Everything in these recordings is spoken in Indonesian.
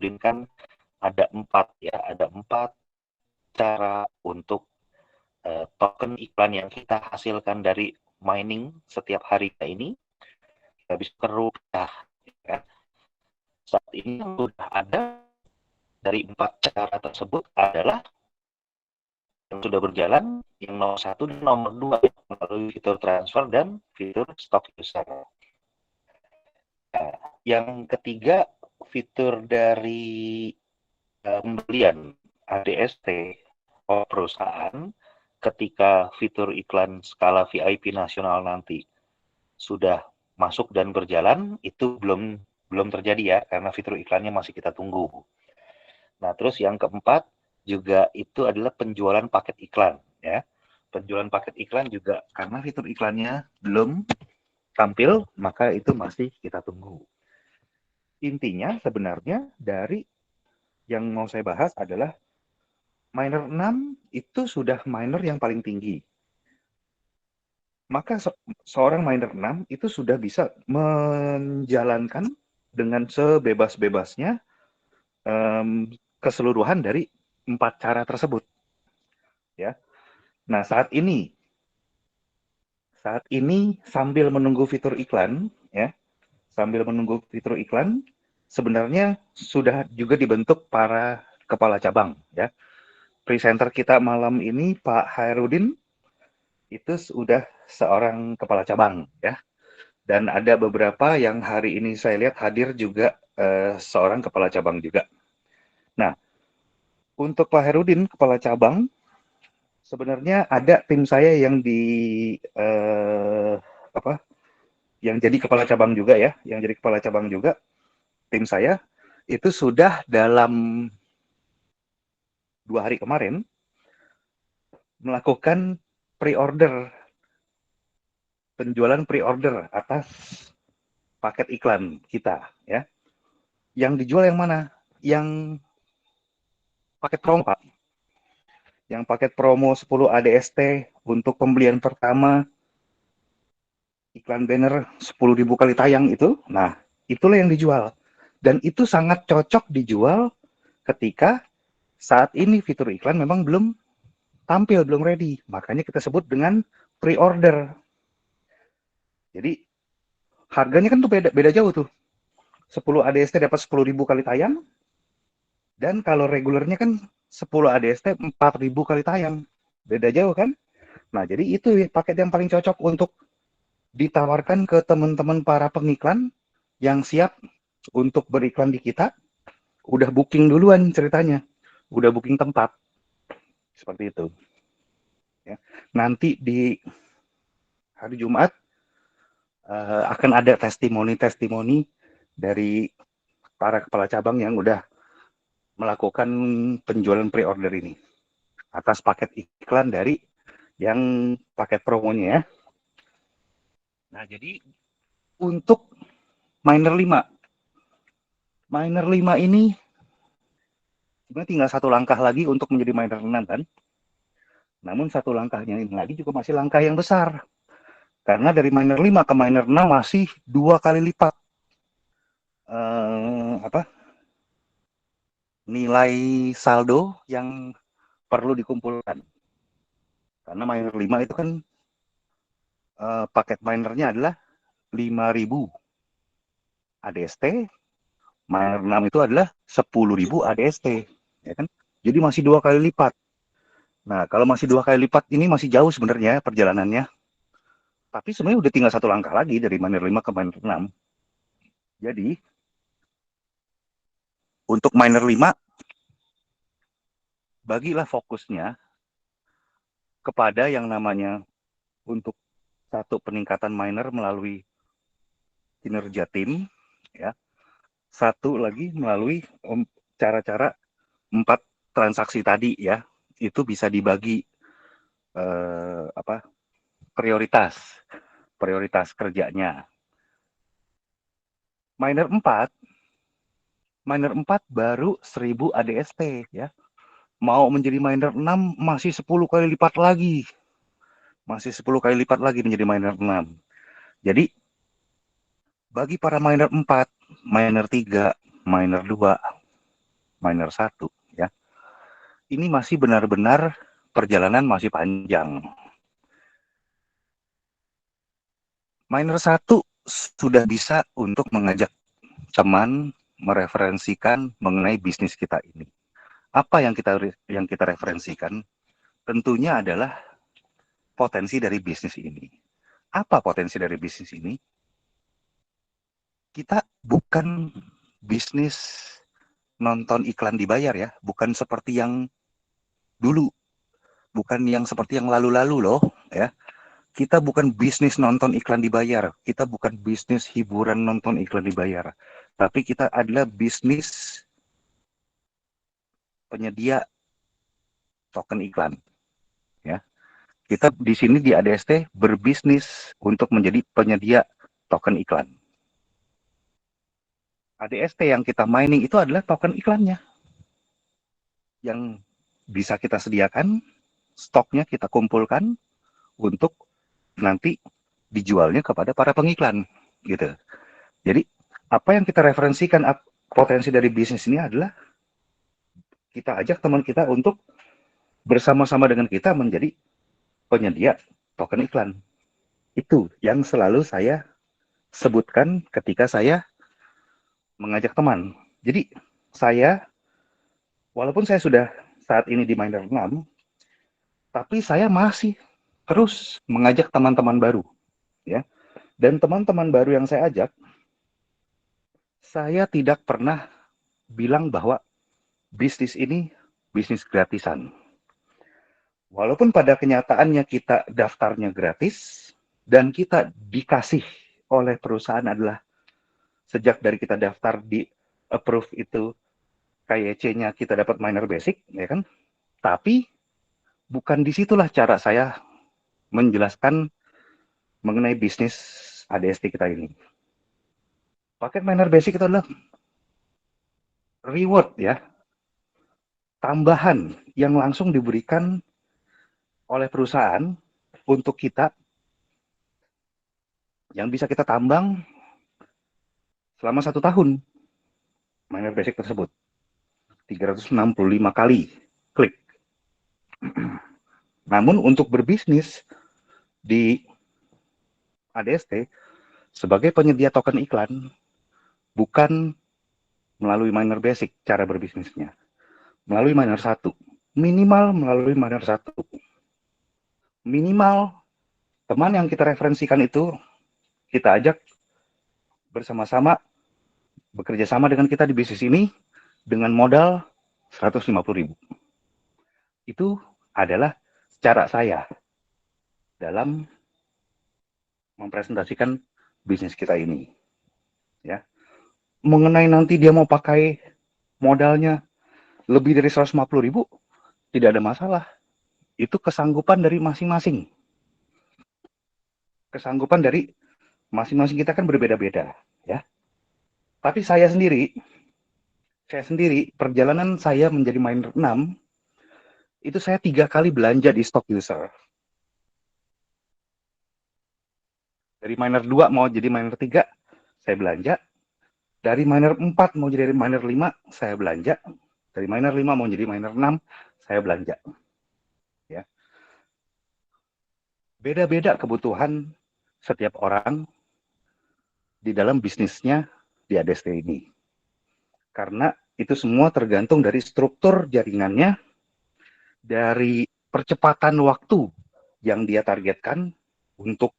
Hairudin kan ada 4 ya, ada 4 cara untuk token iklan yang kita hasilkan dari mining setiap hari ini kita bisa rupiah. Ya. Saat ini yang sudah ada dari 4 cara tersebut adalah yang sudah berjalan yang nomor 1 dan nomor 2 melalui fitur transfer dan fitur stock user. Nah, yang ketiga fitur dari pembelian ADST perusahaan ketika fitur iklan skala VIP nasional nanti sudah masuk dan berjalan itu belum terjadi ya karena fitur iklannya masih kita tunggu. Nah, terus yang keempat juga itu adalah penjualan paket iklan ya. Penjualan paket iklan juga karena fitur iklannya belum tampil, maka itu masih kita tunggu. Intinya sebenarnya dari yang mau saya bahas adalah miner 6 itu sudah miner yang paling tinggi. Maka seorang miner 6 itu sudah bisa menjalankan dengan sebebas-bebasnya keseluruhan dari 4 cara tersebut. Ya. Nah, saat ini sambil menunggu fitur iklan, ya, sebenarnya sudah juga dibentuk para kepala cabang, ya. Presenter kita malam ini Pak Hairudin itu sudah seorang kepala cabang, ya. Dan ada beberapa yang hari ini saya lihat hadir juga seorang kepala cabang juga. Nah, untuk Pak Hairudin kepala cabang, sebenarnya ada tim saya yang yang jadi kepala cabang juga ya, tim saya itu sudah dalam 2 hari kemarin melakukan penjualan pre-order atas paket iklan kita ya. Yang dijual yang mana? Yang paket promo, Pak. Yang paket promo 10 ADST untuk pembelian pertama iklan banner 10.000 kali tayang itu. Nah, itulah yang dijual. Dan itu sangat cocok dijual ketika saat ini fitur iklan memang belum tampil, belum ready. Makanya kita sebut dengan pre-order. Jadi harganya kan tuh beda jauh tuh. 10 ADST dapat 10.000 kali tayang. Dan kalau regulernya kan 10 ADST 4.000 kali tayang. Beda jauh kan? Nah, jadi itu paket yang paling cocok untuk ditawarkan ke teman-teman para pengiklan yang siap untuk beriklan di kita. Udah booking duluan ceritanya. Udah booking tempat. Seperti itu. Ya. Nanti di hari Jumat akan ada testimoni dari para kepala cabang yang udah melakukan penjualan pre-order ini atas paket iklan dari yang paket promonya ya. Nah, jadi untuk miner 5 ini sebenarnya tinggal 1 langkah lagi untuk menjadi miner 6 kan. Namun 1 langkahnya ini lagi juga masih langkah yang besar. Karena dari miner 5 ke miner 6 masih 2 kali lipat nilai saldo yang perlu dikumpulkan. Karena miner 5 itu kan paket minernya adalah 5.000 ADST, miner 6 itu adalah 10.000 ADST, ya kan? Jadi masih 2 kali lipat. Nah, kalau masih 2 kali lipat ini masih jauh sebenarnya perjalanannya. Tapi sebenarnya udah tinggal 1 langkah lagi dari miner 5 ke miner 6. Jadi untuk miner 5 bagilah fokusnya kepada yang namanya untuk satu peningkatan miner melalui kinerja tim, ya. Satu lagi melalui cara-cara 4 transaksi tadi ya. Itu bisa dibagi prioritas kerjanya. Miner 4 baru 1.000 ADST ya. Mau menjadi miner 6 masih 10 kali lipat lagi. Menjadi miner 6. Jadi bagi para miner 4, miner 3, miner 2 minor 1 ya. Ini masih benar-benar perjalanan masih panjang. Minor 1 sudah bisa untuk mengajak teman mereferensikan mengenai bisnis kita ini. Apa yang kita referensikan? Tentunya adalah potensi dari bisnis ini. Apa potensi dari bisnis ini? Kita bukan bisnis nonton iklan dibayar ya, bukan seperti yang dulu, bukan yang seperti yang lalu-lalu loh ya. Kita bukan bisnis nonton iklan dibayar, kita bukan bisnis hiburan nonton iklan dibayar, tapi kita adalah bisnis penyedia token iklan ya. Kita di sini di ADST berbisnis untuk menjadi penyedia token iklan. ADST yang kita mining itu adalah token iklannya yang bisa kita sediakan, stoknya kita kumpulkan untuk nanti dijualnya kepada para pengiklan gitu. Jadi apa yang kita referensikan potensi dari bisnis ini adalah kita ajak teman kita untuk bersama-sama dengan kita menjadi penyedia token iklan. Itu yang selalu saya sebutkan ketika saya mengajak teman. Jadi saya, walaupun saya sudah saat ini di minor 6, tapi saya masih terus mengajak teman-teman baru ya. Dan teman-teman baru yang saya ajak, saya tidak pernah bilang bahwa bisnis ini bisnis gratisan. Walaupun pada kenyataannya kita daftarnya gratis dan kita dikasih oleh perusahaan adalah sejak dari kita daftar di approve itu KYC-nya kita dapat minor basic, ya kan? Tapi bukan disitulah cara saya menjelaskan mengenai bisnis ADST kita ini. Paket minor basic itu adalah reward ya, tambahan yang langsung diberikan oleh perusahaan untuk kita yang bisa kita tambang selama 1 tahun minor basic tersebut. 365 kali klik. Namun untuk berbisnis di ADST sebagai penyedia token iklan bukan melalui minor basic cara berbisnisnya. Melalui minor 1. Minimal melalui minor 1. Minimal teman yang kita referensikan itu kita ajak bersama-sama bekerja sama dengan kita di bisnis ini dengan modal 150.000. Itu adalah cara saya dalam mempresentasikan bisnis kita ini. Ya. Mengenai nanti dia mau pakai modalnya lebih dari 150.000, tidak ada masalah. Itu kesanggupan dari masing-masing. Kesanggupan dari masing-masing kita kan berbeda-beda, ya. Tapi saya sendiri perjalanan saya menjadi minor 6 itu saya 3 kali belanja di stock user. Dari minor 2 mau jadi minor 3, saya belanja. Dari minor 4 mau jadi minor 5, saya belanja. Dari minor 5 mau jadi minor 6, saya belanja. Ya. Beda-beda kebutuhan setiap orang di dalam bisnisnya di ADST ini. Karena itu semua tergantung dari struktur jaringannya, dari percepatan waktu yang dia targetkan untuk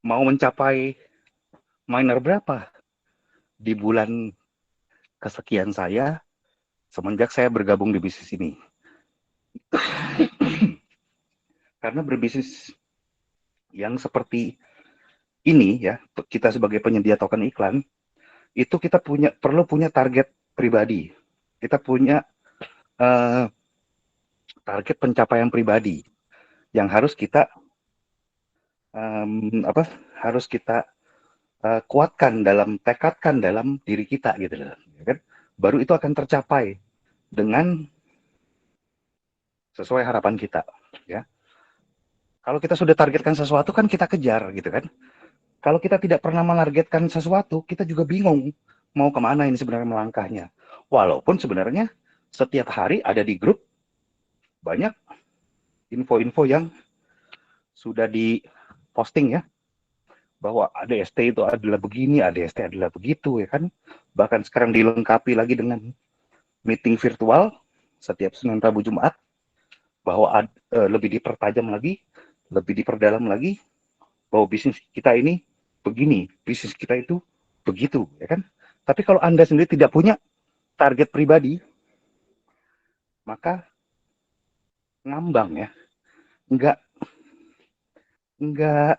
mau mencapai minor berapa di bulan kesekian saya semenjak saya bergabung di bisnis ini. Karena berbisnis yang seperti ini ya, kita sebagai penyedia token iklan, itu kita perlu punya target pribadi. Kita punya target pencapaian pribadi yang harus kita harus kita kuatkan tekadkan dalam diri kita gitu loh, ya kan? Baru itu akan tercapai dengan sesuai harapan kita, ya. Kalau kita sudah targetkan sesuatu kan kita kejar gitu kan. Kalau kita tidak pernah menargetkan sesuatu, kita juga bingung mau kemana ini sebenarnya melangkahnya. Walaupun sebenarnya setiap hari ada di grup banyak info-info yang sudah diposting ya, bahwa ADST itu adalah begini, ADST adalah begitu ya kan. Bahkan sekarang dilengkapi lagi dengan meeting virtual setiap Senin, Rabu, Jumat, bahwa lebih dipertajam lagi, lebih diperdalam lagi, bahwa bisnis kita ini begini, bisnis kita itu begitu ya kan. Tapi kalau Anda sendiri tidak punya target pribadi, maka ngambang ya, nggak nggak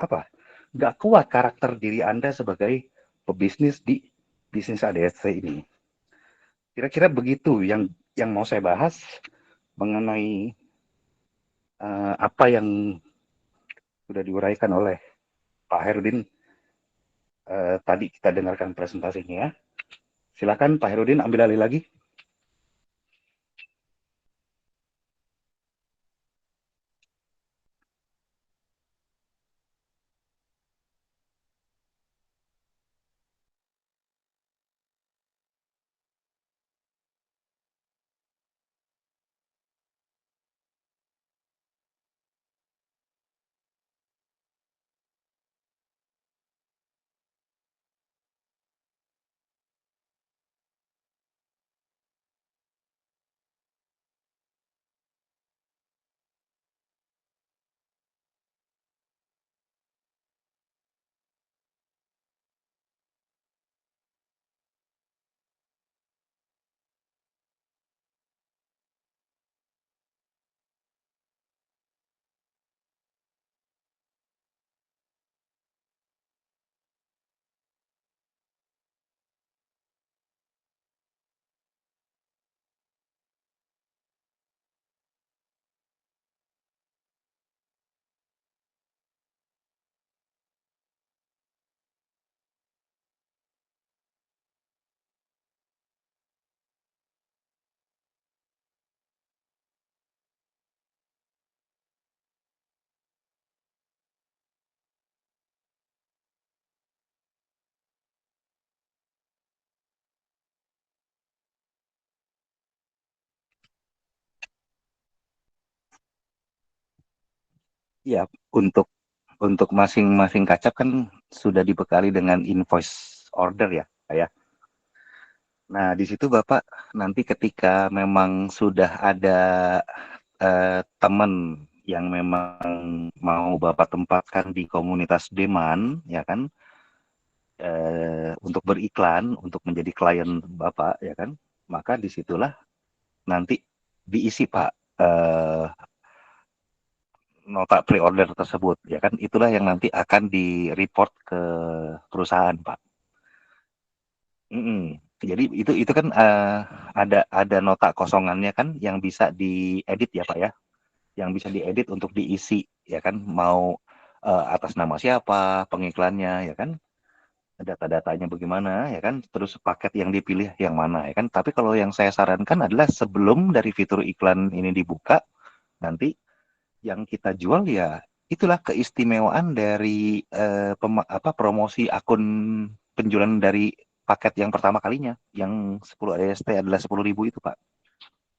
apa nggak kuat karakter diri Anda sebagai pebisnis di bisnis ADSC ini. Kira-kira begitu yang mau saya bahas mengenai apa yang sudah diuraikan oleh Pak Herudin. Tadi kita dengarkan presentasinya ya. Silakan Pak Herudin ambil alih lagi. Ya, untuk masing-masing kacap kan sudah dibekali dengan invoice order ya, Pak. Nah, di situ Bapak nanti ketika memang sudah ada teman yang memang mau Bapak tempatkan di komunitas demand, ya kan, untuk beriklan, untuk menjadi klien Bapak, ya kan, maka disitulah nanti diisi Pak nota pre-order tersebut, ya kan, itulah yang nanti akan di-report ke perusahaan Pak. Jadi itu kan ada nota kosongannya kan yang bisa diedit ya Pak ya, yang bisa diedit untuk diisi ya kan, mau atas nama siapa pengiklannya ya kan, data-datanya bagaimana ya kan, terus paket yang dipilih yang mana ya kan. Tapi kalau yang saya sarankan adalah sebelum dari fitur iklan ini dibuka, nanti yang kita jual ya itulah keistimewaan dari promosi akun penjualan dari paket yang pertama kalinya, yang 10 ADST adalah 10.000 itu Pak.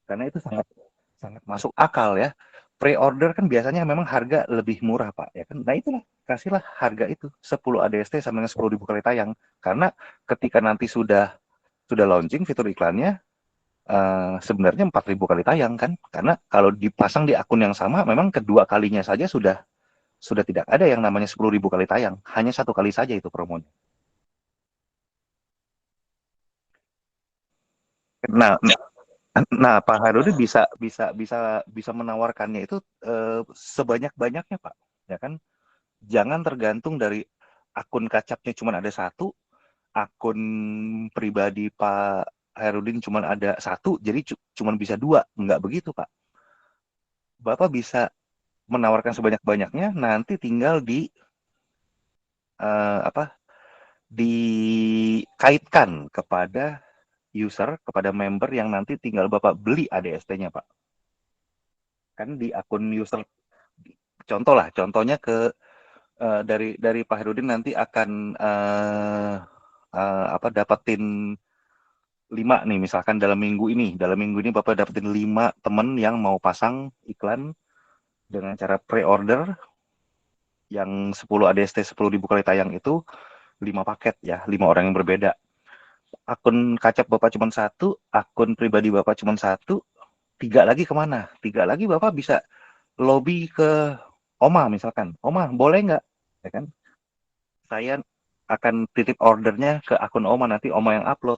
Karena itu sangat sangat masuk akal ya. Pre-order kan biasanya memang harga lebih murah Pak ya kan. Nah itulah, kasihlah harga itu 10 ADST sama dengan 10.000 kali tayang. Karena ketika nanti sudah launching fitur iklannya, sebenarnya 4.000 kali tayang kan. Karena kalau dipasang di akun yang sama, memang kedua kalinya saja sudah tidak ada yang namanya 10.000 kali tayang. Hanya satu kali saja itu promonya. Nah, nah, Pak Harudi bisa bisa bisa bisa menawarkannya itu sebanyak-banyaknya, Pak. Ya kan? Jangan tergantung dari akun kacapnya cuma ada satu, akun pribadi Pak Herudin cuma ada satu, jadi cuma bisa dua. Nggak begitu, Pak. Bapak bisa menawarkan sebanyak-banyaknya, nanti tinggal apa? Dikaitkan kepada user, kepada member yang nanti tinggal Bapak beli ADST-nya, Pak. Kan di akun user, contohnya dari Pak Herudin nanti akan dapetin 5 nih misalkan dalam minggu ini Bapak dapetin 5 temen yang mau pasang iklan dengan cara pre-order yang 10 ADST 10 ribu kali tayang itu 5 paket ya, 5 orang yang berbeda. Akun kacap Bapak cuma satu, akun pribadi Bapak cuma satu, 3 lagi kemana? 3 lagi Bapak bisa lobby ke Oma misalkan. Oma boleh nggak? Ya kan? Saya akan titip ordernya ke akun Oma, nanti Oma yang upload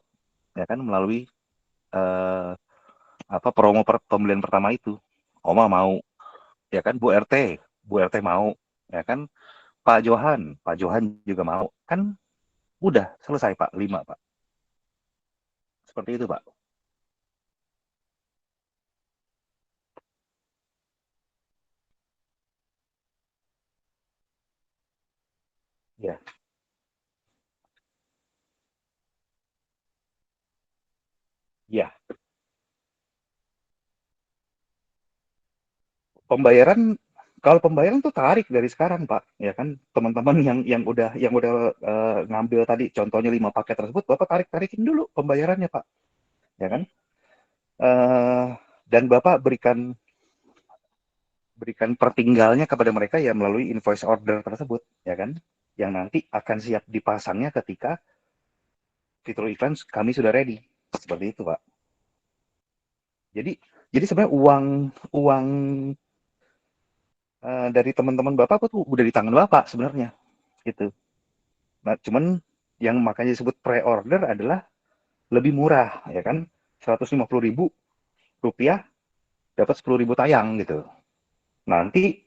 ya kan melalui eh, apa promo pembelian pertama itu. Oma mau ya kan, Bu RT mau ya kan, Pak Johan juga mau kan, udah selesai Pak, 5 Pak, seperti itu Pak. Ya, ya, pembayaran, kalau pembayaran tuh tarik dari sekarang Pak ya kan, teman-teman yang udah ngambil tadi contohnya 5 paket tersebut, Bapak tarikin dulu pembayarannya Pak ya kan. eh dan Bapak berikan berikan pertinggalnya kepada mereka ya melalui invoice order tersebut ya kan, yang nanti akan siap dipasangnya ketika fitur iklan kami sudah ready, seperti itu Pak. Jadi sebenarnya uang uang dari teman-teman Bapak tuh udah di tangan Bapak sebenarnya gitu. Nah, cuman yang makanya disebut pre-order adalah lebih murah ya kan, 150.000 rupiah dapat 10.000 tayang gitu. Nanti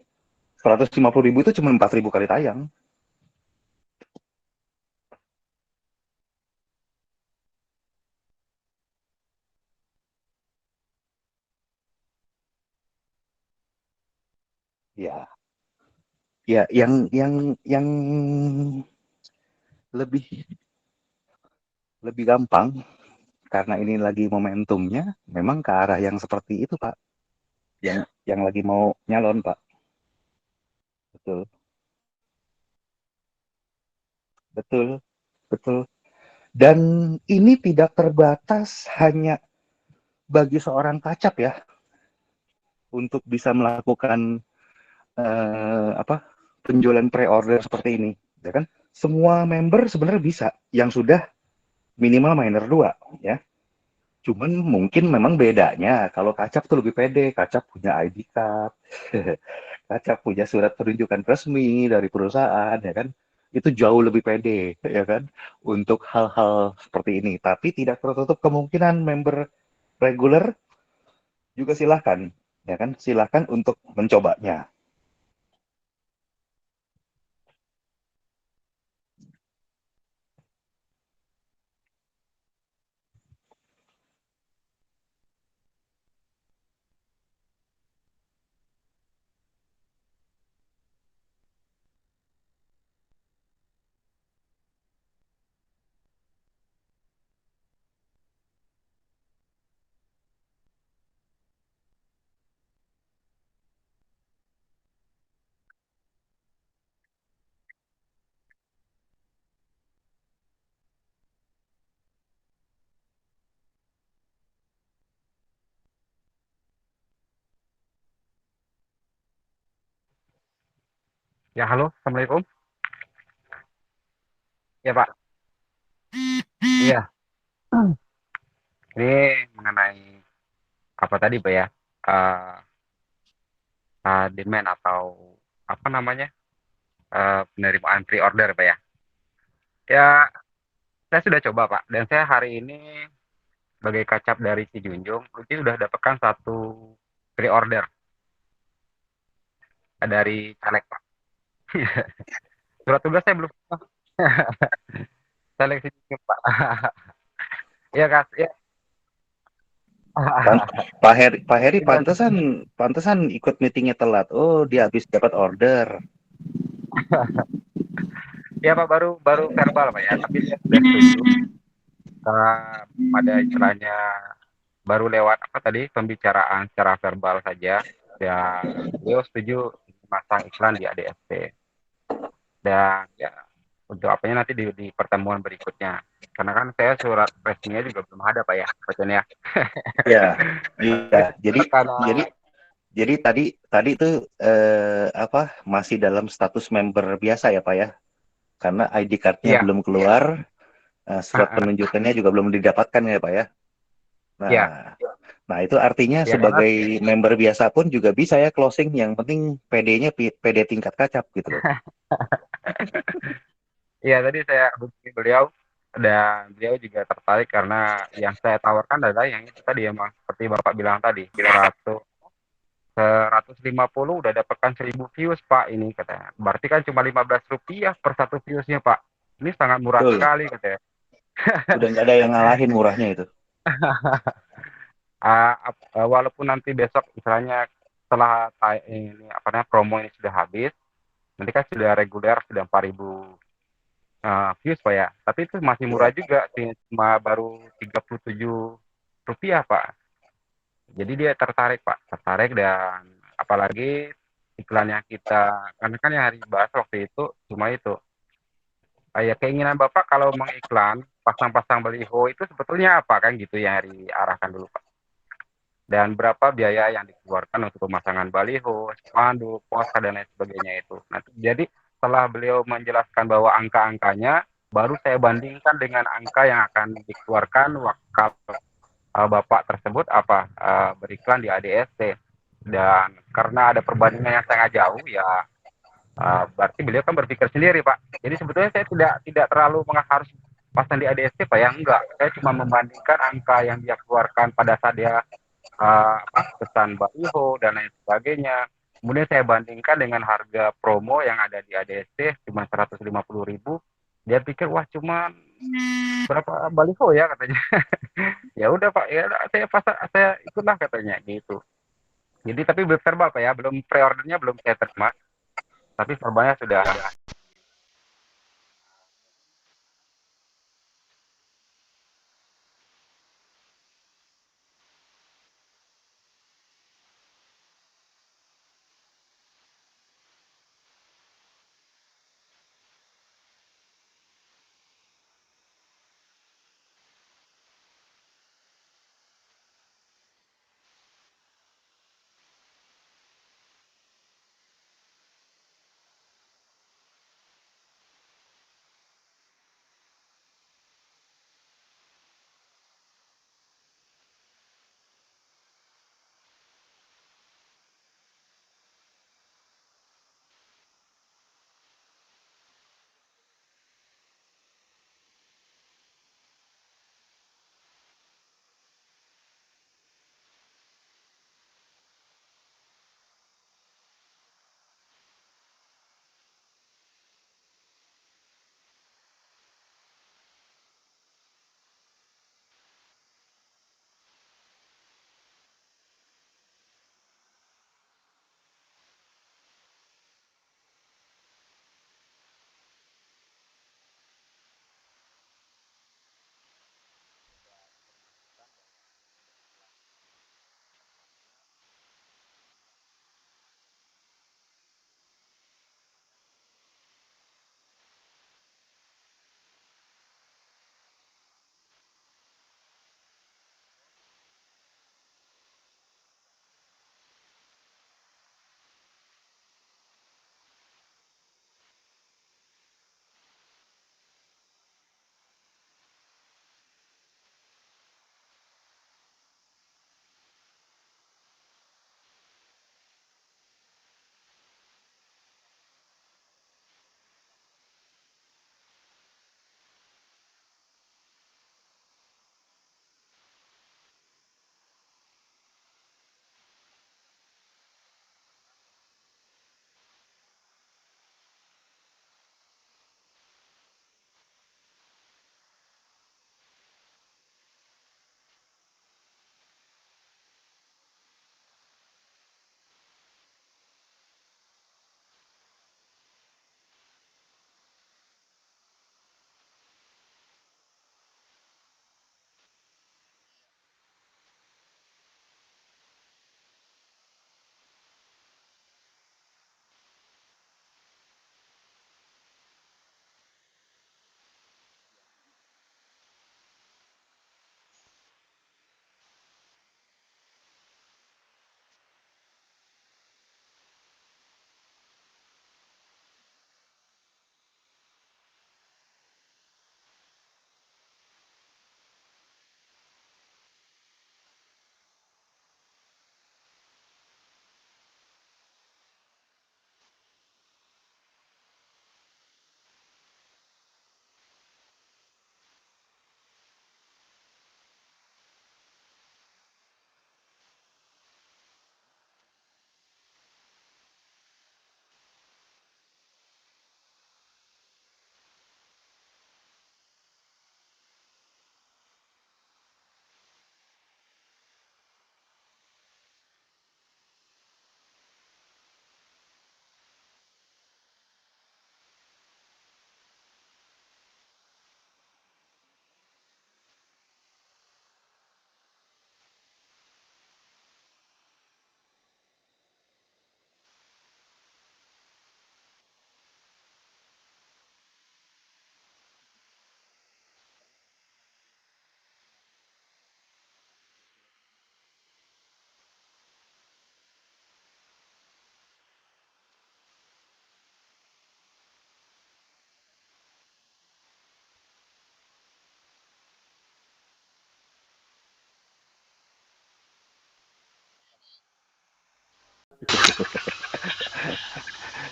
150.000 itu cuma 4.000 kali tayang. Ya, ya yang lebih lebih gampang karena ini lagi momentumnya, memang ke arah yang seperti itu Pak, yang lagi mau nyalon Pak. Betul, betul, betul. Dan ini tidak terbatas hanya bagi seorang kacap ya untuk bisa melakukan apa penjualan pre-order seperti ini, ya kan? Semua member sebenarnya bisa yang sudah minimal miner 2 ya. Cuman mungkin memang bedanya kalau kacap tuh lebih pede, kacap punya ID card, kacap punya surat penunjukan resmi dari perusahaan ya kan. Itu jauh lebih pede ya kan untuk hal-hal seperti ini. Tapi tidak tertutup kemungkinan member reguler juga silahkan ya kan, silahkan untuk mencobanya. Ya, halo, Assalamualaikum. Ya, Pak. Iya, ini mengenai apa tadi, Pak ya? Eh, demand atau apa namanya? Penerimaan pre-order, Pak ya. Ya, saya sudah coba, Pak. Dan saya hari ini sebagai kacap dari Sijunjung, itu sudah dapatkan satu pre-order dari caleg, Pak. Surat tugas saya belum. Caleg Sijunjung, Pak. Iya, Kak. Ya. Pak Heri Iya, pantesan pantesan ikut meetingnya telat. Oh, dia habis dapat order. ya, Pak, baru baru verbal, Pak ya. Tapi dia sudah setuju. Pada istilahnya baru lewat apa tadi pembicaraan secara verbal saja, dan beliau setuju memasang iklan di ADSP. Dan ya untuk apanya nanti di pertemuan berikutnya. Karena kan saya surat resminya juga belum ada Pak ya, Pak Chen ya. Ya, Tapi iya. karena Jadi jadi tadi tadi tuh apa masih dalam status member biasa ya Pak ya? Karena ID card-nya iya, belum keluar, surat penunjukannya juga belum didapatkan ya Pak ya. Nah, iya, nah itu artinya iya karena sebagai member biasa pun juga bisa ya closing. Yang penting PD-nya PD tingkat kacap gitu loh. iya tadi saya hubungi beliau dan beliau juga tertarik karena yang saya tawarkan adalah yang itu tadi emang seperti Bapak bilang tadi 150 udah dapatkan 1.000 views Pak ini katanya. Berarti kan cuma Rp15 per satu viewsnya Pak. Ini sangat murah Betul. sekali katanya. Udah nggak ada yang ngalahin murahnya itu. Walaupun nanti besok misalnya setelah ini apa namanya promo ini sudah habis, nanti kan sudah reguler sudah 4.000 views Pak ya. Tapi itu masih murah Ya. juga sih, cuma baru Rp37 Pak. Jadi dia tertarik Pak, tertarik dan apalagi iklan yang kita, karena kan yang hari bahas waktu itu cuma itu. Ya keinginan Bapak kalau mengiklan, pasang-pasang baliho itu sebetulnya apa kan gitu yang diarahkan dulu Pak. Dan berapa biaya yang dikeluarkan untuk pemasangan baliho, spanduk, poster dan lain sebagainya itu. Nanti jadi setelah beliau menjelaskan bahwa angka-angkanya, baru saya bandingkan dengan angka yang akan dikeluarkan waktu bapak tersebut beriklan di ADST. Dan karena ada perbandingan yang sangat jauh, ya berarti beliau kan berpikir sendiri Pak. Jadi sebetulnya saya tidak terlalu harus pasang di ADST Pak ya, enggak. Saya cuma membandingkan angka yang dia keluarkan pada saat dia pesan baliho dan lain sebagainya. Kemudian saya bandingkan dengan harga promo yang ada di ADST cuma 150.000. Dia pikir wah cuma berapa baliho ya katanya. Ya udah Pak, ya saya pasang, saya ikutlah katanya gitu. Jadi tapi belum verbal Pak ya, belum pre-ordernya belum saya terima, tapi verbalnya sudah.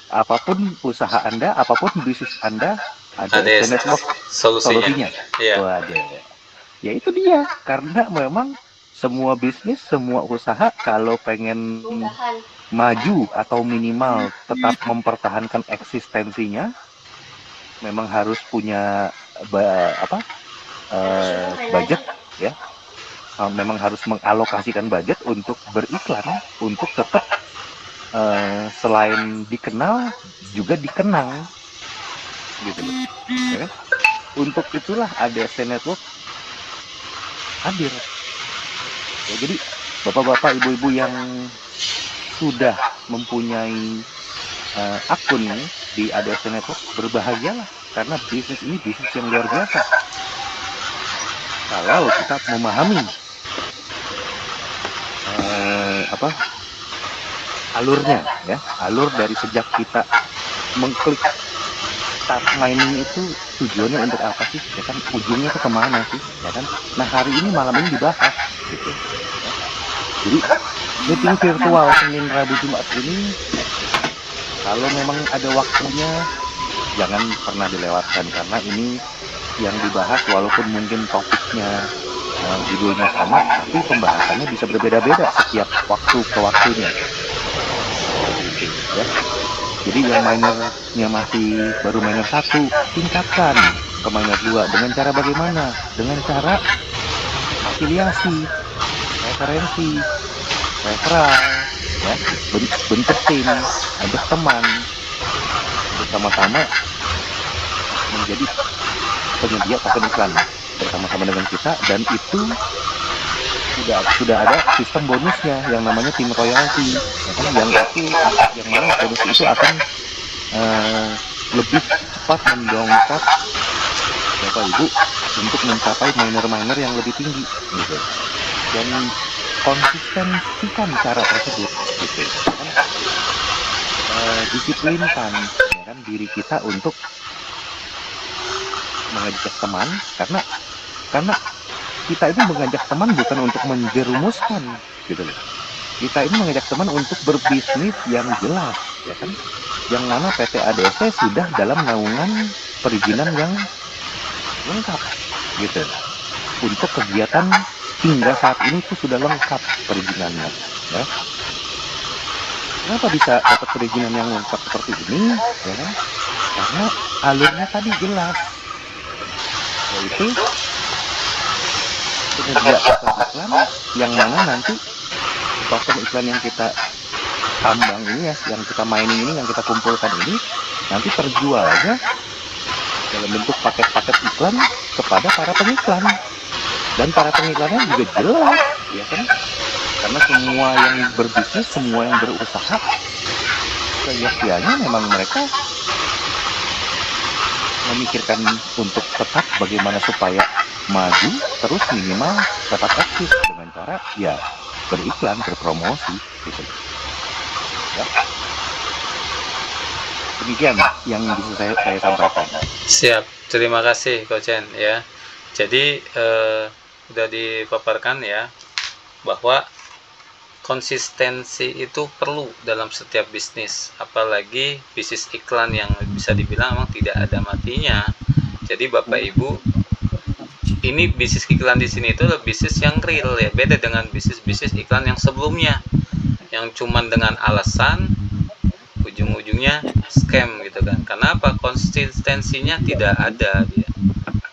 Apapun usaha Anda, apapun bisnis Anda, ada Ada SC Network solusinya. solusinya. Iya. Waduh. Ya itu dia, karena memang semua bisnis, semua usaha kalau pengen maju atau minimal tetap mempertahankan eksistensinya, memang harus punya budget ya. Memang harus mengalokasikan budget untuk beriklan, untuk tetap selain dikenal juga dikenang gitu loh. Ya kan? Untuk itulah ADSC Network hadir. Ya, jadi bapak-bapak, ibu-ibu yang sudah mempunyai akun di ADSC Network, berbahagialah karena bisnis ini bisnis yang luar biasa. Kalau kita memahami alurnya, ya, alur dari sejak kita mengklik start mining itu tujuannya untuk apa sih, ya kan, ujungnya tuh kemana sih, ya kan. Nah, hari ini malam ini dibahas gitu ya. Jadi meeting virtual Senin, Rabu, Jumat ini kalau memang ada waktunya jangan pernah dilewatkan, karena ini yang dibahas walaupun mungkin topiknya judulnya sama, tapi pembahasannya bisa berbeda-beda setiap waktu ke waktunya. Seperti itu ya. Jadi yang minernya masih baru miner 1, tingkatkan ke miner 2 dengan cara bagaimana? Dengan cara afiliasi, referensi, referral, ya, bentuk tim, ajak teman, bersama-sama menjadi penyedia token iklan bersama-sama dengan kita, dan itu sudah ada sistem bonusnya yang namanya tim royalty, ya kan? Yang mana bonus itu akan lebih cepat mendongkrak Bapak Ibu untuk mencapai miner-miner yang lebih tinggi gitu. Dan konsistensikan cara tersebut gitu kan. Disiplinkan ya kan diri kita untuk mengajak teman, karena kita ini mengajak teman bukan untuk menjerumuskan gitu loh. Kita ini mengajak teman untuk berbisnis yang jelas, ya kan? Yang mana PT ADC sudah dalam naungan perizinan yang lengkap gitu. Untuk kegiatan hingga saat ini itu sudah lengkap perizinannya, ya. Kenapa bisa dapat perizinan yang lengkap seperti ini, ya kan? Karena alurnya tadi jelas, yaitu penyedia token iklan, yang mana nanti token iklan yang kita tambang ini ya, yang kita mining ini, yang kita kumpulkan ini nanti terjualnya dalam bentuk paket-paket iklan kepada para pengiklan, dan para pengiklannya juga jelas, ya kan? Karena semua yang berbisnis, semua yang berusaha, seyaktianya memang mereka memikirkan untuk tetap bagaimana supaya maju terus, minimal tetap eksis dengan cara ya beriklan, berpromosi gitu ya. Demikian yang bisa saya sampaikan. Siap, terima kasih Kochen ya. Jadi sudah dipaparkan ya bahwa konsistensi itu perlu dalam setiap bisnis, apalagi bisnis iklan yang bisa dibilang memang tidak ada matinya. Jadi Bapak Ibu, ini bisnis iklan di sini itu adalah bisnis yang real ya, beda dengan bisnis iklan yang sebelumnya, yang cuman dengan alasan ujung-ujungnya scam gitu kan. Karena apa? Konsistensinya tidak ada dia.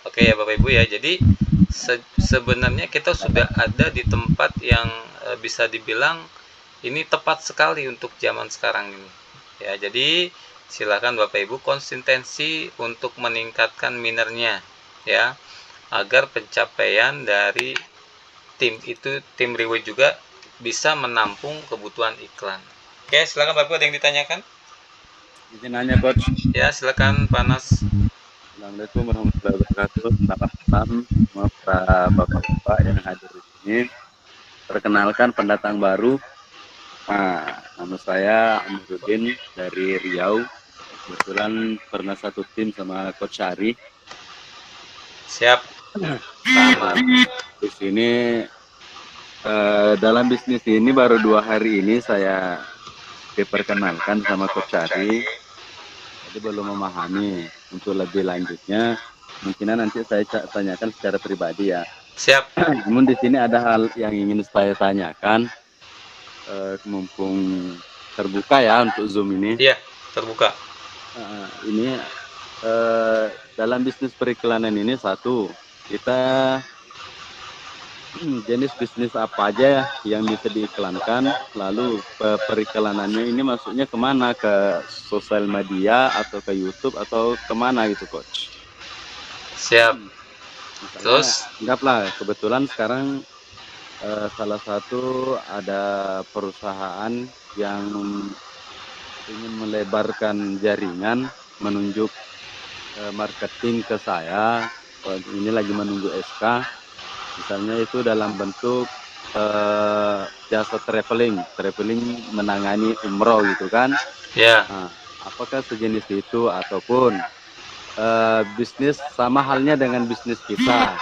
Oke ya Bapak Ibu ya. Jadi sebenarnya kita sudah ada di tempat yang bisa dibilang ini tepat sekali untuk zaman sekarang ini. Ya, jadi silakan Bapak Ibu konsistensi untuk meningkatkan minernya ya, agar pencapaian dari tim itu, tim reward juga bisa menampung kebutuhan iklan. Oke, silakan Bapak Ibu, ada yang ditanyakan? Izin nanya Coach. Ya, silakan Panas. Assalamualaikum warahmatullahi wabarakatuh. Selamat malam semua para bapak-bapak yang hadir di sini. Perkenalkan pendatang baru. Nama saya Amiruddin dari Riau. Kebetulan pernah satu tim sama Coach Syari. Siap. Di sini dalam bisnis ini baru 2 hari ini saya diperkenalkan sama Coach Ari, jadi belum memahami. Untuk lebih lanjutnya, mungkin nanti saya tanyakan secara pribadi ya. Siap. Namun di sini ada hal yang ingin saya tanyakan, mumpung terbuka ya untuk Zoom ini. Iya, terbuka. Ini dalam bisnis periklanan ini satu, kita jenis bisnis apa aja yang bisa diiklankan, lalu periklanannya ini masuknya kemana, ke sosial media atau ke YouTube atau kemana gitu Coach? Siap. Misalnya, Terus? anggaplah kebetulan sekarang salah satu ada perusahaan yang ingin melebarkan jaringan, menunjuk marketing ke saya, ini lagi menunggu SK, misalnya itu dalam bentuk jasa traveling menangani umroh gitu kan. Ya. Nah, apakah sejenis itu, ataupun bisnis sama halnya dengan bisnis kita,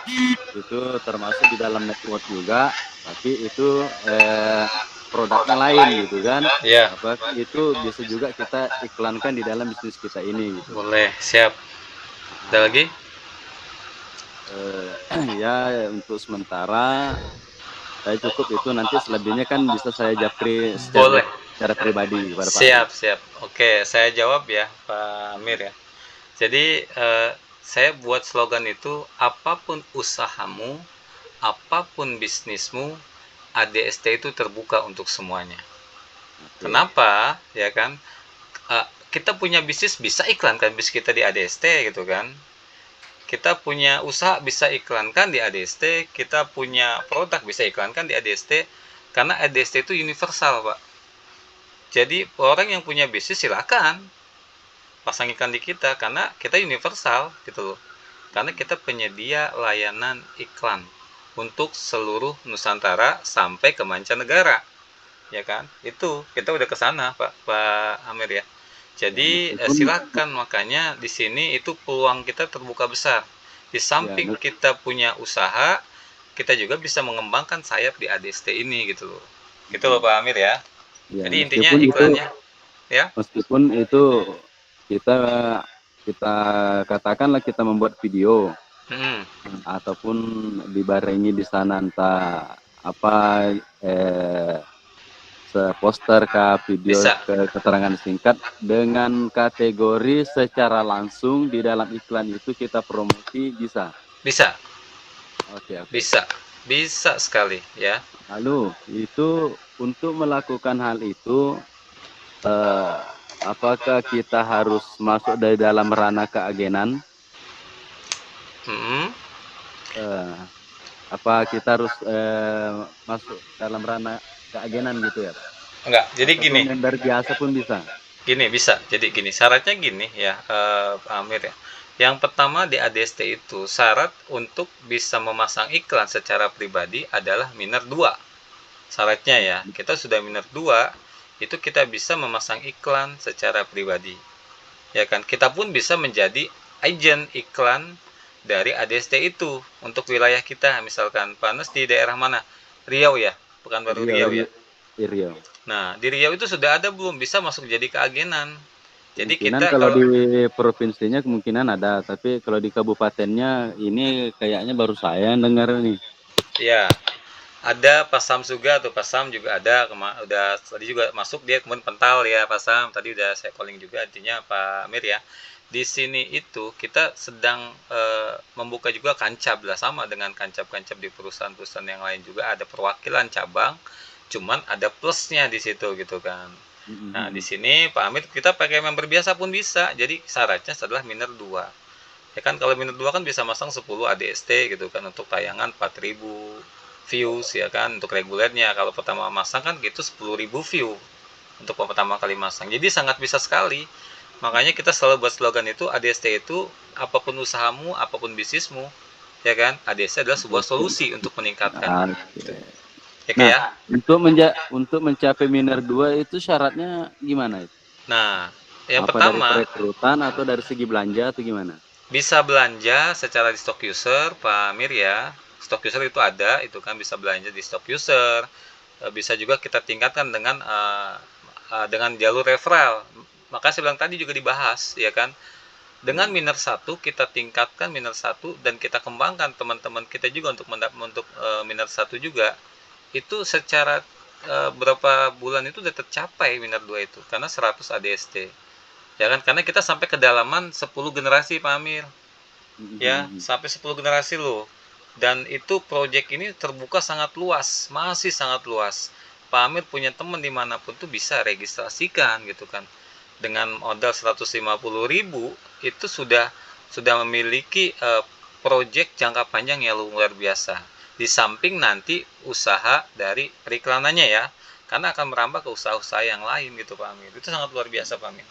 itu termasuk di dalam network juga, tapi itu produknya lain gitu kan. Ya. Apakah itu bisa juga kita iklankan di dalam bisnis kita ini gitu. Boleh. Siap. Ada lagi? Ya untuk sementara saya cukup itu, nanti selebihnya kan bisa saya japri Boleh. secara pribadi kepada Pak Siap, Ari. siap. Oke, saya jawab ya, Pak Amir ya. Jadi saya buat slogan itu, apapun usahamu, apapun bisnismu, ADST itu terbuka untuk semuanya. Kenapa? Ya kan? Kita punya bisnis, bisa iklankan bisnis kita di ADST gitu kan. Kita punya usaha, bisa iklankan di ADST. Kita punya produk, bisa iklankan di ADST. Karena ADST itu universal, Pak. Jadi orang yang punya bisnis silakan pasang iklan di kita, karena kita universal gitu loh. Karena kita penyedia layanan iklan untuk seluruh Nusantara sampai ke mancanegara, ya kan? Itu kita udah ke sana, Pak Amir ya. Jadi silakan, makanya di sini itu peluang kita terbuka besar. Di samping kita punya usaha, kita juga bisa mengembangkan sayap di ADST ini gitu loh. Gitu loh Pak Amir ya. Jadi intinya iklannya ya. Meskipun itu kita katakanlah kita membuat video, ataupun dibarengi di sana entah apa poster ke video, ke keterangan singkat dengan kategori secara langsung di dalam iklan itu kita promosi, bisa? Bisa. Oke. Bisa sekali ya. Lalu itu untuk melakukan hal itu, apakah kita harus masuk dari dalam ranah keagenan? Apa kita harus masuk dalam ranah keagenan gitu ya Pak? Enggak, jadi ataupun gini. Member biasa pun bisa? Gini, bisa. Jadi gini, syaratnya gini ya, Pak Amir ya. Yang pertama di ADST itu, syarat untuk bisa memasang iklan secara pribadi adalah minor 2. Syaratnya ya, kita sudah minor 2, itu kita bisa memasang iklan secara pribadi. Ya kan, kita pun bisa menjadi agen iklan dari ADST itu untuk wilayah kita. Misalkan Pak Anas di daerah mana? Riau ya, Pekanbaru Riau ya. Riau. Nah, di Riau itu sudah ada belum bisa masuk jadi keagenan? Jadi kita kalau di provinsinya kemungkinan ada, tapi kalau di kabupatennya ini kayaknya baru saya yang dengar nih. Ya, ada Pasam juga tuh, Pasam juga ada, udah tadi juga masuk dia, kemudian Pental ya Pasam, tadi udah saya calling juga, artinya Pak Amir ya. Di sini itu kita sedang membuka juga kancab lah, sama dengan kancab-kancab di perusahaan-perusahaan yang lain juga ada perwakilan cabang, cuman ada plusnya di situ gitu kan. Nah, di sini Pak Amir kita pakai member biasa pun bisa. Jadi syaratnya adalah minor 2. Ya kan, kalau minor 2 kan bisa masang 10 ADST gitu kan, untuk tayangan 4.000 views ya kan, untuk regulernya. Kalau pertama masang kan gitu 10.000 view untuk pertama kali masang. Jadi sangat bisa sekali. Makanya kita selalu buat slogan itu, ADST itu apapun usahamu, apapun bisnismu, ya kan, ADST adalah sebuah solusi untuk meningkatkan. Ya, nah, ya? Untuk mencapai minor 2 itu syaratnya gimana itu? Nah, yang apa pertama dari perekrutan atau dari segi belanja atau gimana? Bisa belanja secara di stock user, Pak Amir ya. Stock user itu ada, itu kan bisa belanja di stock user. Bisa juga kita tingkatkan dengan dengan jalur referral. Maka saya bilang tadi juga dibahas, ya kan? Dengan minor 1 kita tingkatkan minor 1 dan kita kembangkan teman-teman kita juga untuk minor 1 juga. Itu secara berapa bulan itu udah tercapai minor 2 itu karena 100 ADST. Ya kan? Karena kita sampai kedalaman 10 generasi Pak Amir. Ya, sampai 10 generasi loh. Dan itu proyek ini terbuka sangat luas, masih sangat luas. Pak Amir punya teman dimanapun tuh bisa registrasikan gitu kan. Dengan modal 150.000 itu sudah memiliki proyek jangka panjang yang luar biasa. Di samping nanti usaha dari periklanannya ya, karena akan merambah ke usaha-usaha yang lain gitu Pak Amir. Itu sangat luar biasa Pak Amir.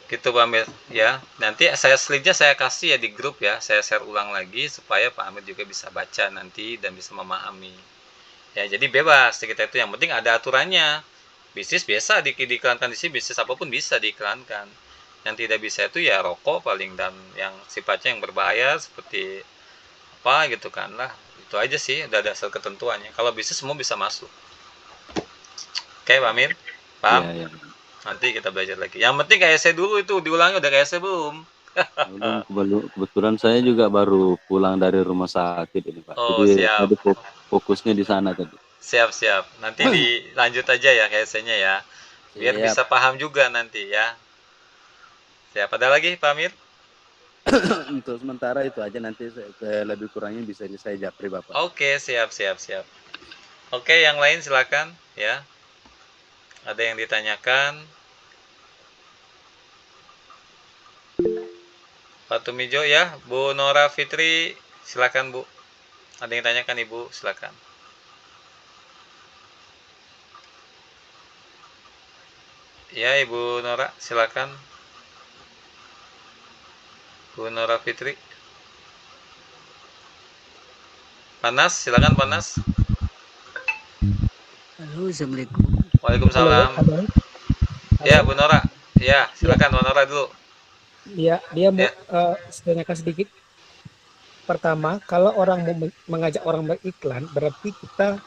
Gitu Pak Amir ya. Nanti slide-nya saya kasih ya di grup ya. Saya share ulang lagi supaya Pak Amir juga bisa baca nanti dan bisa memahami. Ya, jadi bebas kita itu, yang penting ada aturannya. Bisnis biasa diiklankan di sini, bisnis apapun bisa diiklankan. Yang tidak bisa itu ya rokok paling, dan yang sifatnya yang berbahaya seperti apa gitu kan lah. Itu aja sih, udah dasar ketentuannya. Kalau bisnis semua bisa masuk. Oke Pak Amir, paham? Iya, iya. Nanti kita belajar lagi. Yang penting kayak saya dulu itu diulangi, udah kayak saya belum? Belum, kebetulan saya juga baru pulang dari rumah sakit ini Pak. Oh, Jadi siap. tadi fokusnya di sana tadi. Siap. Nanti dilanjut aja ya KSC-nya ya. Biar Siap. bisa paham juga nanti ya. Siap. Ada lagi Pak Amir? Untuk sementara itu aja, nanti lebih kurangnya bisa saya japri Bapak. Oke, siap. Oke, yang lain silakan ya. Ada yang ditanyakan? Pak Tumijo ya, Bu Nora Fitri, silakan Bu. Ada yang tanyakan Ibu, silakan. Ya, Ibu Nora, silakan. Bu Nora Fitri. Panas, silakan Panas. Halo, Assalamualaikum. Waalaikumsalam. Halo. Ya, Bu Nora. Ya, silakan Bu Nora dulu. Dia mau Ya. tanyakan sedikit. Pertama, kalau orang mau mengajak orang beriklan, berarti kita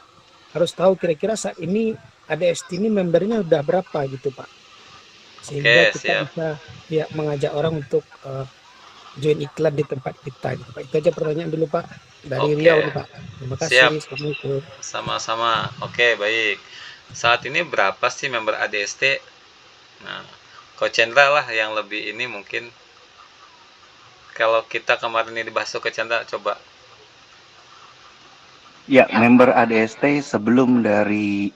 harus tahu kira-kira saat ini ADST ini membernya udah berapa gitu Pak. Sehingga Oke, kita siap. bisa ya mengajak orang untuk join iklan di tempat kita gitu Pak. Itu aja pertanyaan dulu Pak dari Oke. Riau nih Pak. Terima kasih. Siap. Assalamualaikum. Sama-sama. Oke, baik. Saat ini berapa sih member ADST? Nah, Coach Chandra lah yang lebih ini mungkin. Kalau kita kemarin ini dibahas Coach Chandra, coba. Ya, member ADST sebelum dari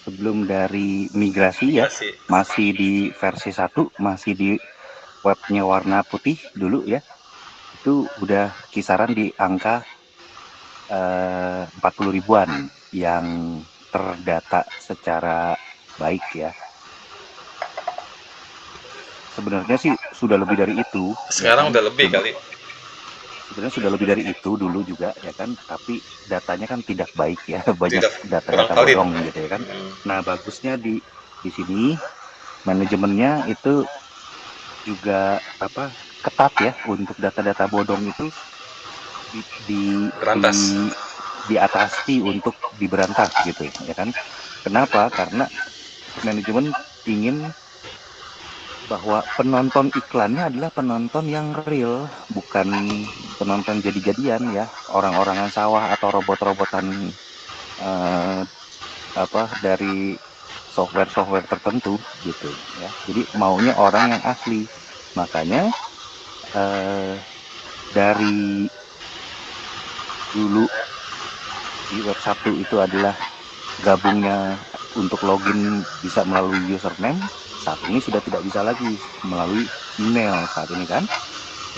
sebelum dari migrasi ya, masih di versi 1, masih di webnya warna putih dulu ya. Itu udah kisaran di angka 40 ribuan yang terdata secara baik ya. Sebenarnya sih sudah lebih dari itu. Sekarang ya kan? udah lebih kali. Sebenarnya sudah lebih dari itu dulu juga ya kan, tapi datanya kan tidak baik ya, banyak Tidak, data-data kurang valid. bodong gitu ya kan. Nah, bagusnya di sini manajemennya itu juga ketat ya, untuk data-data bodong itu Berantas. diatasi untuk diberantas gitu ya kan. Kenapa? Karena manajemen ingin bahwa penonton iklannya adalah penonton yang real, bukan penonton jadi-jadian ya, orang-orangan sawah atau robot-robotan dari software tertentu gitu ya. Jadi maunya orang yang asli. Makanya dari dulu di web 1 itu adalah gabungnya untuk login bisa melalui username. Saat ini sudah tidak bisa lagi melalui email saat ini kan,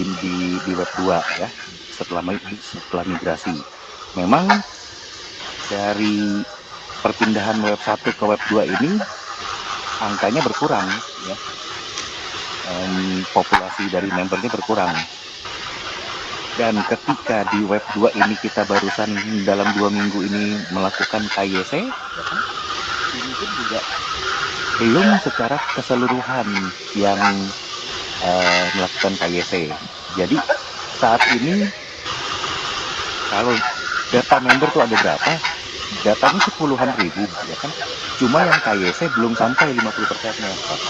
di web 2 ya, setelah migrasi. Memang dari perpindahan web 1 ke web 2 ini angkanya berkurang ya, populasi dari membernya berkurang. Dan ketika di web 2 ini kita barusan dalam 2 minggu ini melakukan KYC ya kan, ini pun juga belum secara keseluruhan yang melakukan KYC. Jadi saat ini kalau data member tuh ada berapa, datanya sih puluhan ribu, ya kan? Cuma yang KYC belum sampai 50%-nya, Pak.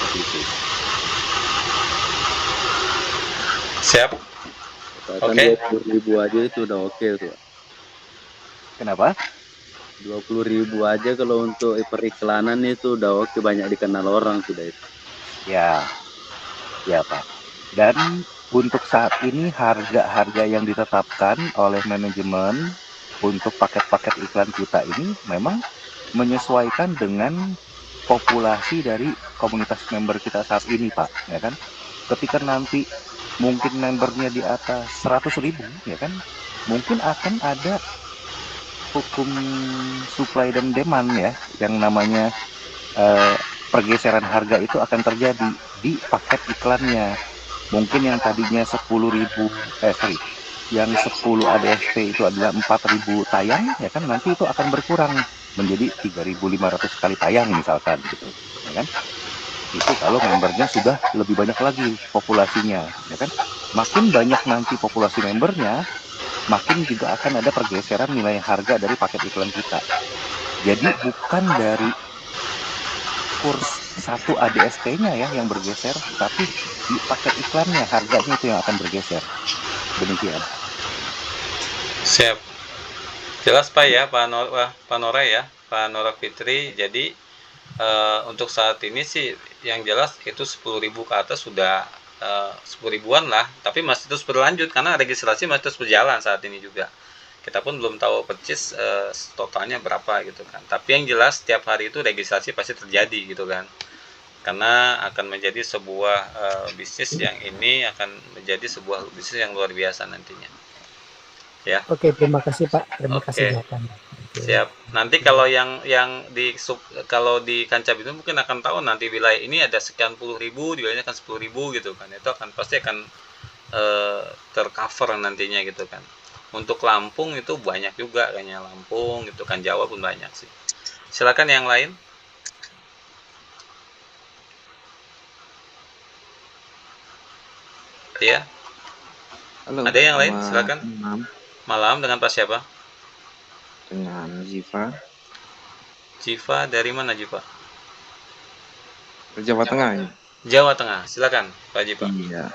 Seperti itu. Siap. Misalkan Oke. 20.000 aja itu udah oke tuh, Pak. Kenapa? 20.000 aja kalau untuk periklanan itu udah oke, banyak dikenal orang sudah itu. Ya, ya Pak. Dan untuk saat ini harga-harga yang ditetapkan oleh manajemen untuk paket-paket iklan kita ini memang menyesuaikan dengan populasi dari komunitas member kita saat ini, Pak, ya kan? Ketika nanti mungkin membernya di atas 100.000, ya kan? Mungkin akan ada hukum supply dan demand ya, yang namanya pergeseran harga itu akan terjadi di paket iklannya. Mungkin yang tadinya 10.000, yang 10 ADSP itu adalah 4.000 tayang, ya kan nanti itu akan berkurang menjadi 3.500 kali tayang misalkan gitu, ya kan? Itu kalau membernya sudah lebih banyak lagi populasinya, ya kan? Makin banyak nanti populasi membernya, makin juga akan ada pergeseran nilai harga dari paket iklan kita. Jadi bukan dari kurs satu ADSP-nya ya yang bergeser, tapi di paket iklannya harganya itu yang akan bergeser. Demikian. Siap. Jelas Pak ya, Pak Nora ya, Pak Nora Fitri. Jadi untuk saat ini sih yang jelas itu 10.000 ke atas sudah 10 ribuan lah, tapi masih terus berlanjut karena registrasi masih terus berjalan saat ini juga. Kita pun belum tahu persis totalnya berapa gitu kan. Tapi yang jelas setiap hari itu registrasi pasti terjadi gitu kan. Karena akan menjadi sebuah bisnis yang ini akan menjadi sebuah bisnis yang luar biasa nantinya. Ya. Oke, terima kasih Pak. Terima kasih Oke. jawabannya. Oke. Siap. Nanti kalau yang kalau di Kancap itu mungkin akan tahu nanti wilayah ini ada sekian puluh ribu, di wilayahnya akan 10.000 gitu kan. Itu akan pasti akan tercover nantinya gitu kan. Untuk Lampung itu banyak juga kayaknya, Lampung gitu kan, Jawa pun banyak sih. Silakan yang lain. Ya, Halo, ada yang lain? selamat Silakan. malam Malam dengan Pak siapa? dengan Ziva Jiva dari mana Jiva? dari Jawa Tengah ini. Jawa Tengah. Silakan Pak Jiva. Iya,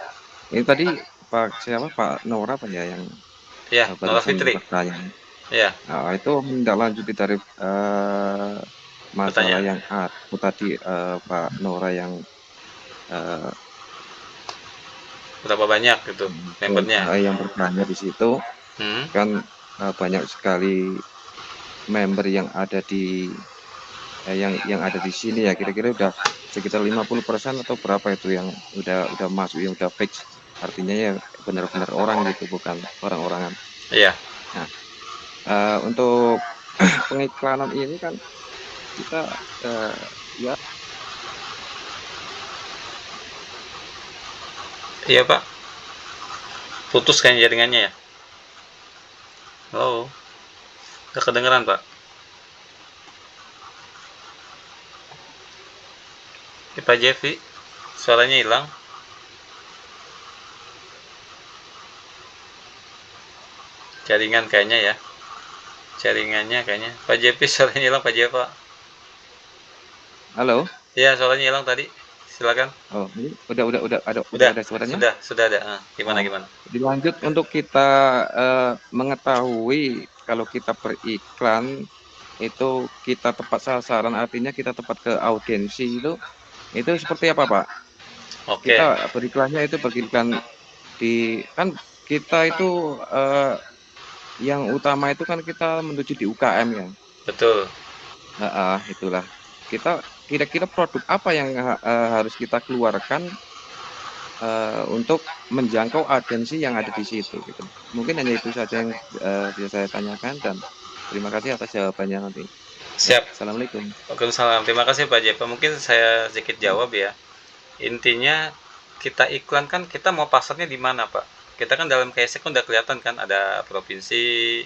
ini tadi Pak siapa Pak Nora apa ya yang Ya, Nora barusan Fitri. bertanya. Ya, Itu menindaklanjuti dari masalah pertanyaan. yang aku tadi Pak Nora yang eh, Berapa banyak gitu membernya? yang bertanya di situ Hmm? kan banyak sekali member yang ada di yang ada di sini ya kira-kira udah sekitar 50% atau berapa itu yang udah masuk yang udah fix artinya ya benar-benar orang gitu bukan orang-orangan. Iya. Nah, untuk pengiklanan ini kan kita ya Iya Pak, putus kan jaringannya ya? Oh, gak kedengeran Pak. Ini Pak Jeffy, suaranya hilang. Jaringan kayaknya ya. Jaringannya kayaknya. Pak Jeffy suaranya hilang Pak Jeffy Pak. halo. Iya suaranya hilang tadi. Silakan. Oh, ini udah Udah, ada suaranya. sudah ada. Gimana Oh, gimana? dilanjut untuk kita mengetahui kalau kita beriklan itu kita tepat sasaran artinya kita tepat ke audiensi itu seperti apa Pak? Oke, Kita beriklannya itu beriklan di kan kita itu yang utama itu kan kita menuju di UKM ya. betul. Itulah. Kita kira-kira produk apa yang harus kita keluarkan untuk menjangkau audiensi yang ada di situ gitu. Mungkin hanya itu saja yang bisa saya tanyakan dan terima kasih atas jawabannya nanti. Ya, Siap. Assalamualaikum. Waalaikumsalam. Terima kasih Pak Jeffy. Mungkin saya sedikit jawab ya. Intinya kita iklan kan kita mau pasarnya di mana Pak? Kita kan dalam KSK kan udah kelihatan kan ada provinsi,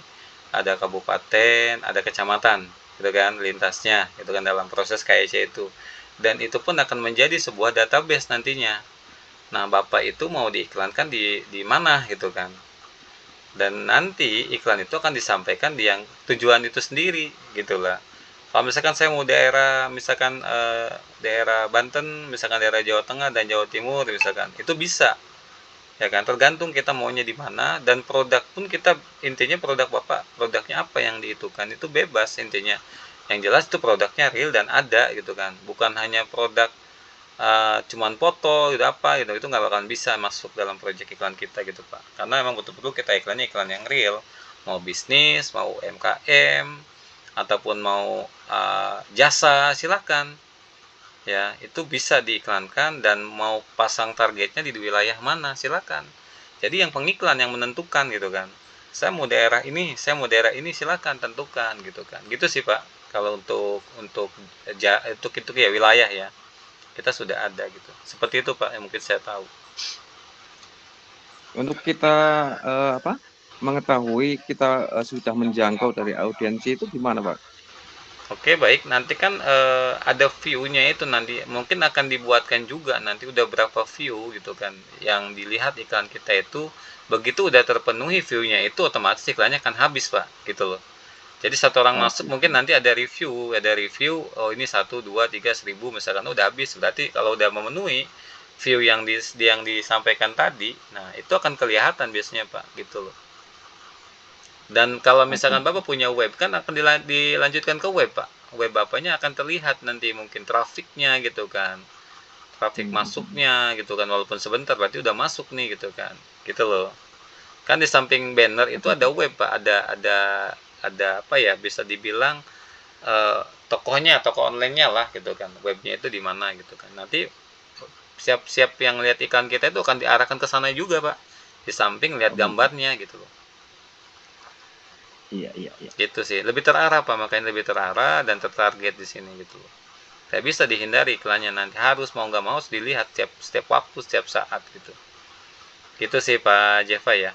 ada kabupaten, ada kecamatan, gitu kan lintasnya, itu kan dalam proses KSC itu. Dan itu pun akan menjadi sebuah database nantinya. Nah, Bapak itu mau diiklankan di mana gitu kan. dan nanti iklan itu akan disampaikan di yang tujuan itu sendiri gitulah. Kalau misalkan saya mau daerah misalkan daerah Banten, misalkan daerah Jawa Tengah dan Jawa Timur misalkan, itu bisa ya kan, tergantung kita maunya di mana, dan produk pun kita intinya produk Bapak, produknya apa yang diitukan itu bebas intinya. Yang jelas itu produknya real dan ada gitu kan. Bukan hanya produk cuman foto gitu apa gitu, itu nggak bakalan bisa masuk dalam proyek iklan kita gitu Pak. Karena emang betul-betul kita iklannya iklan yang real. Mau bisnis, mau UMKM, ataupun mau jasa, silakan ya, itu bisa diiklankan, dan mau pasang targetnya di wilayah mana silakan. Jadi yang pengiklan yang menentukan gitu kan, saya mau daerah ini, saya mau daerah ini, silakan tentukan gitu kan, gitu sih Pak. Kalau untuk itu ya wilayah ya, kita sudah ada gitu, seperti itu Pak yang mungkin saya tahu. Untuk kita apa mengetahui kita sudah menjangkau dari audiensi itu gimana Pak? Oke, baik. Nanti kan ada view-nya itu, nanti mungkin akan dibuatkan juga nanti udah berapa view gitu kan yang dilihat iklan kita itu. Begitu udah terpenuhi view-nya itu, otomatis iklannya akan habis Pak gitu loh. Jadi satu orang masuk Oke. mungkin nanti ada review, oh ini 1, 2, 3, 1000 misalkan, udah habis. Berarti kalau udah memenuhi view yang disampaikan tadi, nah itu akan kelihatan biasanya Pak gitu loh. Dan kalau misalkan Oke. Bapak punya web, kan akan dilanjutkan ke web Pak. Web Bapaknya akan terlihat nanti mungkin trafiknya gitu kan. Trafik masuknya gitu kan, walaupun sebentar berarti udah masuk nih gitu kan. Gitu loh. Kan di samping banner itu ada web Pak, ada apa ya, bisa dibilang tokonya, toko online-nya lah gitu kan. Webnya itu di mana gitu kan. Nanti siap-siap yang lihat iklan kita itu akan diarahkan ke sana juga Pak. Di samping lihat Oh, gitu. gambarnya gitu loh. Iya, iya, iya. Gitu sih, lebih terarah Pak, makanya lebih terarah dan tertarget di sini gitu loh. Kayak bisa dihindari iklannya, nanti harus mau nggak mau harus dilihat setiap waktu, setiap saat gitu. Gitu sih Pak Jeva ya.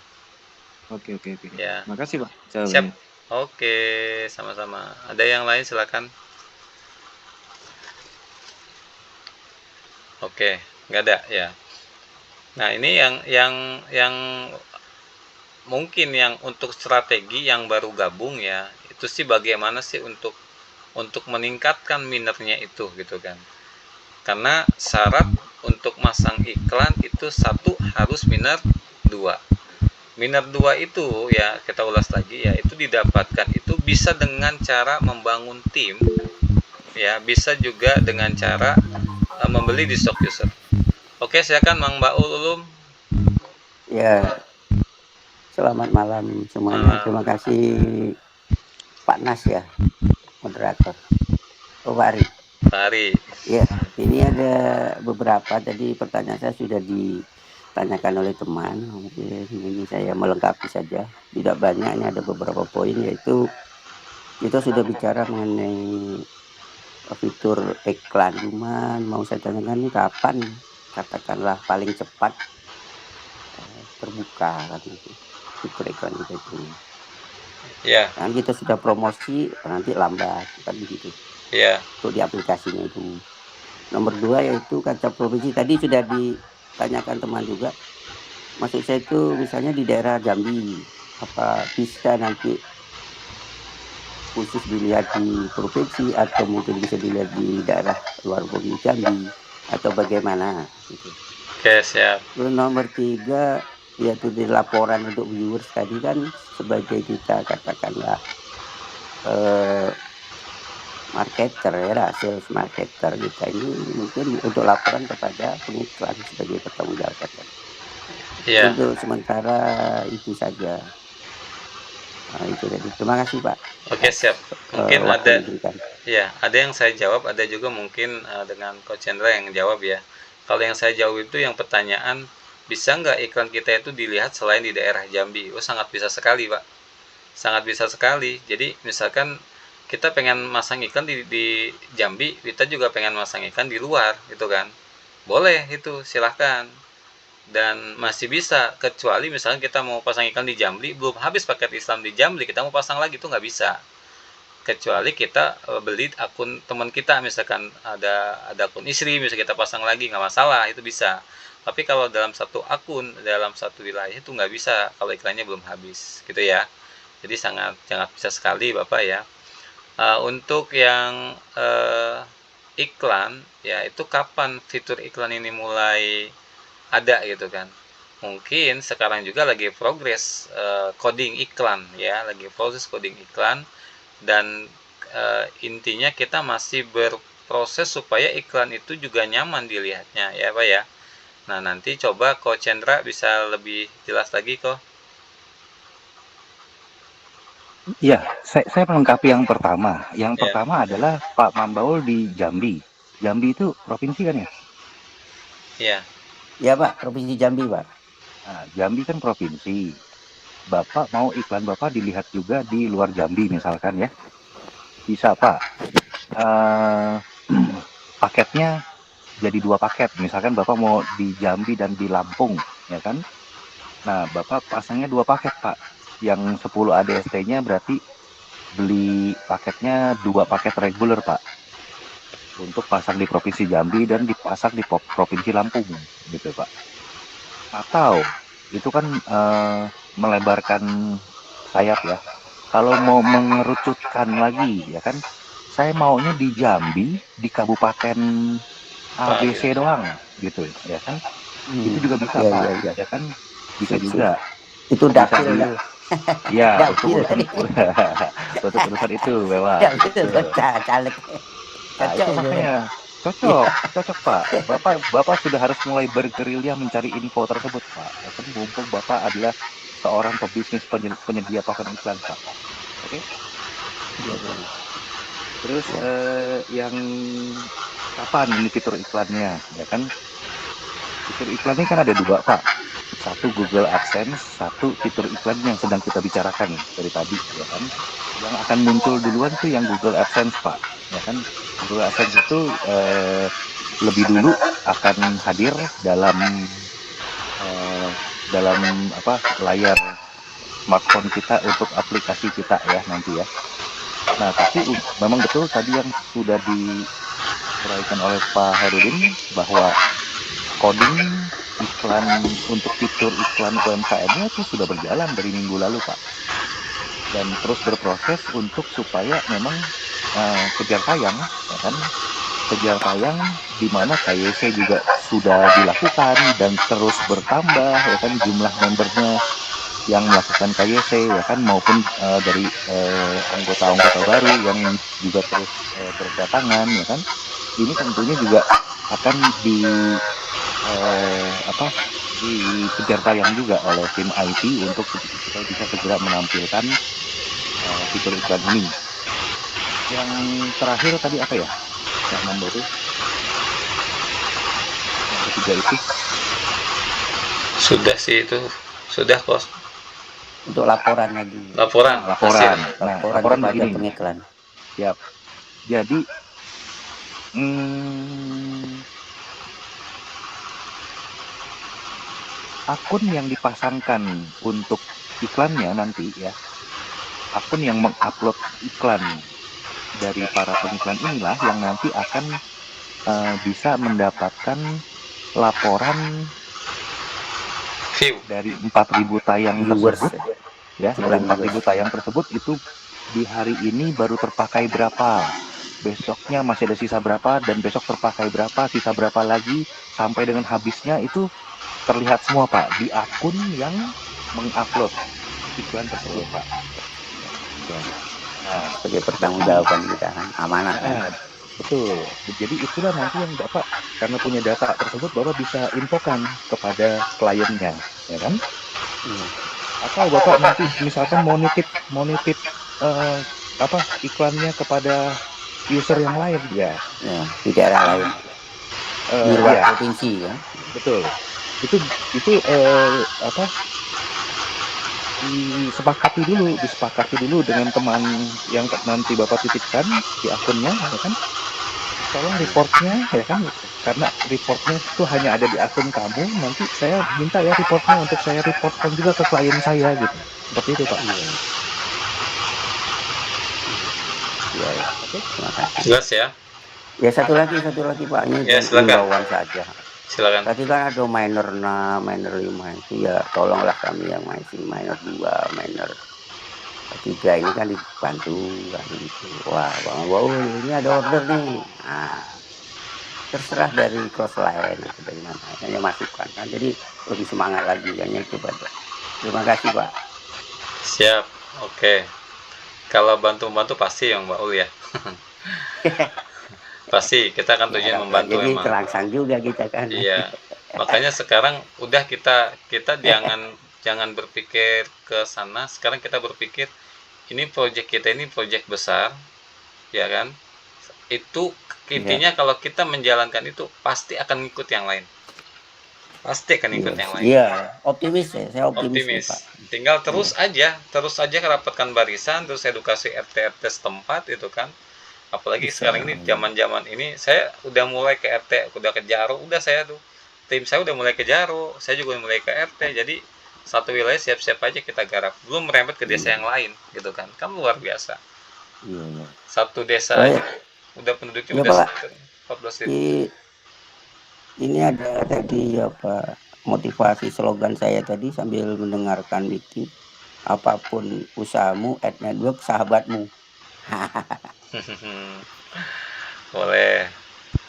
Oke, oke, oke. Ya, Makasih Pak siap. jawabannya. Oke, sama-sama. Ada yang lain silakan. Oke, nggak ada ya. Nah, ini yang mungkin yang untuk strategi yang baru gabung ya, itu sih bagaimana sih untuk meningkatkan minatnya itu gitu kan. Karena syarat untuk masang iklan itu satu harus minat, dua. Minat dua itu ya, kita ulas lagi ya, itu didapatkan itu bisa dengan cara membangun tim ya, bisa juga dengan cara membeli di stock user. Oke, silakan Mang Baul Ulum. Ya, selamat malam semuanya. Terima kasih Pak Nas ya, moderator. Oh, Pak Ari. Pak Ari. Ya, ini ada beberapa. Tadi pertanyaan saya sudah ditanyakan oleh teman. Mungkin ini saya melengkapi saja. Tidak banyak, ini ada beberapa poin, yaitu kita sudah bicara mengenai fitur iklan. Cuman mau saya tanyakan ini kapan, katakanlah paling cepat terbuka kan itu fitur iklan kita itu. Ya, Kan kita sudah promosi nanti lambat kan begitu ya, untuk di aplikasinya itu. Nomor 2 yaitu kaca provinsi, tadi sudah ditanyakan teman juga. Maksud saya itu misalnya di daerah Jambi, apa bisa nanti khusus dilihat di provinsi atau mungkin bisa dilihat di daerah luar provinsi Jambi atau bagaimana gitu. oke, siap. Terus nomor 3 yaitu di laporan untuk viewers tadi kan, sebagai kita katakanlah marketer ya, sales marketer kita ini mungkin untuk laporan kepada pengiklan sebagai pertanggungjawaban. Ya, Untuk sementara itu saja. Nah, itu tadi. Terima kasih Pak. oke, siap. Mungkin Waktu ada, diberikan. ya, ada yang saya jawab, ada juga mungkin dengan Coach Chandra yang jawab ya. Kalau yang saya jawab itu yang pertanyaan, bisa nggak iklan kita itu dilihat selain di daerah Jambi? Oh, sangat bisa sekali Pak. Sangat bisa sekali. Jadi misalkan kita pengen masang iklan di Jambi, kita juga pengen masang iklan di luar gitu kan. Boleh itu, silahkan. Dan masih bisa, kecuali misalkan kita mau pasang iklan di Jambi, belum habis paket Islam di Jambi, kita mau pasang lagi, itu nggak bisa. Kecuali kita beli akun teman kita, misalkan ada akun istri, misalkan kita pasang lagi, nggak masalah, itu bisa. Tapi kalau dalam satu akun, dalam satu wilayah itu nggak bisa kalau iklannya belum habis, gitu ya. Jadi sangat bisa sekali Bapak ya. Untuk yang iklan, ya itu kapan fitur iklan ini mulai ada gitu kan? Mungkin sekarang juga lagi progres coding iklan ya, lagi proses coding iklan, dan intinya kita masih berproses supaya iklan itu juga nyaman dilihatnya ya Pak ya. Nah nanti coba Ko Chandra bisa lebih jelas lagi kok. Iya, saya melengkapi yang pertama. Yang Ya. pertama adalah Pak Mambaul di Jambi. Jambi itu provinsi kan ya? Iya. Ya Pak, Provinsi Jambi Pak. Nah, Jambi kan provinsi. Bapak mau iklan Bapak dilihat juga di luar Jambi misalkan ya? Bisa Pak. Eh, paketnya jadi 2 paket. Misalkan Bapak mau di Jambi dan di Lampung, ya kan? Nah, Bapak pasangnya 2 paket Pak. Yang 10 ADST-nya berarti beli paketnya 2 paket reguler Pak. Untuk pasang di Provinsi Jambi dan dipasang di Provinsi Lampung, gitu Pak. Atau itu kan melebarkan sayap ya. Kalau mau mengerucutkan lagi, ya kan, saya maunya di Jambi, di Kabupaten ABC doang, gitu, ya kan? Itu juga bisa Iya, Pak, iya, iya. ya kan? Bisa Sip, sip. juga. Itu Bisa dapil di, itu. ya Dapil. untuk urusan itu memang. Dapil Betul. caleg. Nah, itu Cocok itu. makanya cocok Pak. Bapak sudah harus mulai bergerilya mencari info tersebut Pak. Ya kan, mumpung Bapak adalah seorang pebisnis penyedia pakan iklan Pak. Oke. Terus yang kapan ini fitur iklannya, ya kan? Fitur iklannya kan ada 2 Pak. Satu Google AdSense, satu fitur iklan yang sedang kita bicarakan dari tadi, ya kan? Yang akan muncul duluan tuh yang Google AdSense Pak, ya kan? Google AdSense itu lebih dulu akan hadir dalam layar smartphone kita untuk aplikasi kita ya nanti ya. Nah, tapi memang betul tadi yang sudah diuraikan oleh Pak Herudin bahwa coding iklan untuk fitur iklan UMKM-nya itu sudah berjalan dari minggu lalu Pak, dan terus berproses untuk supaya memang kejar tayang, ya kan? Kejar tayang di mana KYC juga sudah dilakukan dan terus bertambah, ya kan, jumlah membernya yang melakukan KYC, ya kan, maupun dari anggota-anggota baru yang juga terus berdatangan, ya kan. Ini tentunya juga akan dikejar tayang juga oleh tim IT untuk supaya bisa segera menampilkan fitur iklan ini. Yang terakhir tadi apa ya? Yang membaru? Yang ketiga itu? Sudah sih itu. Sudah kok. Untuk laporan lagi. Laporan. Nah, laporan kepada begini. pengiklan. Siap. Jadi akun yang dipasangkan untuk iklannya nanti ya, akun yang mengupload iklan dari para pengiklan inilah yang nanti akan bisa mendapatkan laporan View dari 4.000 tayang Viewers. tersebut ya. Dari 4.000 tayang tersebut itu di hari ini baru terpakai berapa, besoknya masih ada sisa berapa, dan besok terpakai berapa, sisa berapa lagi, sampai dengan habisnya itu terlihat semua Pak di akun yang mengupload iklan tersebut Pak. Nah, Sebagai pertanggungjawaban kita kan, amanah kan. betul. Jadi itulah nanti yang Bapak, karena punya data tersebut, Bapak bisa infokan kepada kliennya, ya kan? Atau Bapak nanti misalkan mau nitip iklannya kepada user yang lain ya. Ya, di daerah lain. Di luar Ya, provinsi ya. betul. Itu disepakati dulu dengan teman yang nanti Bapak titipkan di akunnya, ya kan? Tolong reportnya, ya kan? Karena reportnya itu hanya ada di akun kamu. Nanti saya minta ya reportnya untuk saya reportkan juga ke klien saya gitu. Seperti itu Pak. Ya, oke, terima kasih. jelas ya. Ya satu lagi Pak, ini Ya, silakan. himbauan saja. Silakan. Tadi kan ada minor 6, minor 5 itu ya tolonglah kami yang masih minor 2, minor 3 ini kan dibantu kan gitu. Wah, Bang Baul ini ada order nih. Nah, terserah dari cross line atau dari mana. Hanya masukan kan. Jadi lebih semangat lagi hanya itu Pak. Terima kasih Pak. Siap. Oke. Kalau bantu-bantu pasti yang Mbak Ul ya. Pasti kita akan Ya, tujuan Pak. membantu Jadi emang. terangsang juga kita kan. Iya. Makanya sekarang udah kita jangan berpikir ke sana. Sekarang kita berpikir ini project kita ini project besar, ya kan? Itu Iya, intinya kalau kita menjalankan itu pasti akan ngikut yang lain. Pasti akan iya, ikut yang lain. iya. Optimis ya, saya optimis nih Pak. Optimis. Tinggal Iya. terus aja rapatkan barisan, terus edukasi RT setempat itu kan. Apalagi Insya sekarang ini Allah. zaman-zaman ini saya udah mulai ke RT, udah ke Jaro, udah saya tuh. Tim saya udah mulai ke Jaro, saya juga udah mulai ke RT. Jadi satu wilayah siap-siap aja kita garap. Belum merembet ke desa yang lain gitu kan. Kan luar biasa. Iya, iya. Satu desa Soalnya, aja udah penduduknya ya udah Pak, 14.000. ini ada tadi apa motivasi slogan saya tadi sambil mendengarkan meeting. Apapun usahamu, at network sahabatmu. Boleh.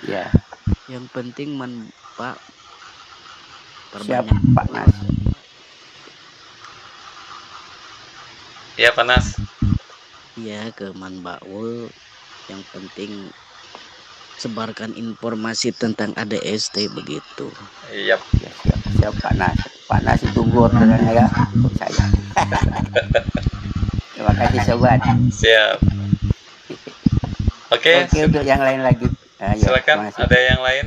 Ya, Yang penting Pak siap perbanyak Pak Nas. Ya panas. ya ke Man Baul. Yang penting sebarkan informasi tentang ADST begitu. Iya. Ya, siap Pak Nas. Pak Nas tunggu orderannya ya untuk saya. Terima kasih sobat. Siap. Oke, Oke, untuk yang lain lagi. Ya, silakan. terima kasih. Ada yang lain?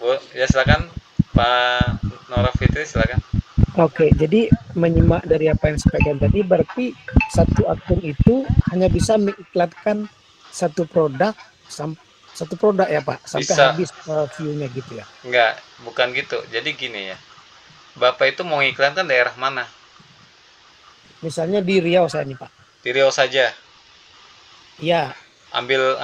Bu, ya silakan. Pak Nora Fitri, silakan. Oke, jadi menyimak dari apa yang disampaikan tadi, berarti satu akun itu hanya bisa mengiklankan satu produk ya Pak, sampai Bisa. habis view-nya gitu ya. Enggak, bukan gitu. Jadi gini ya. Bapak itu mau iklankan daerah mana? Misalnya di Riau saya nih Pak. Di Riau saja. Iya, Ambil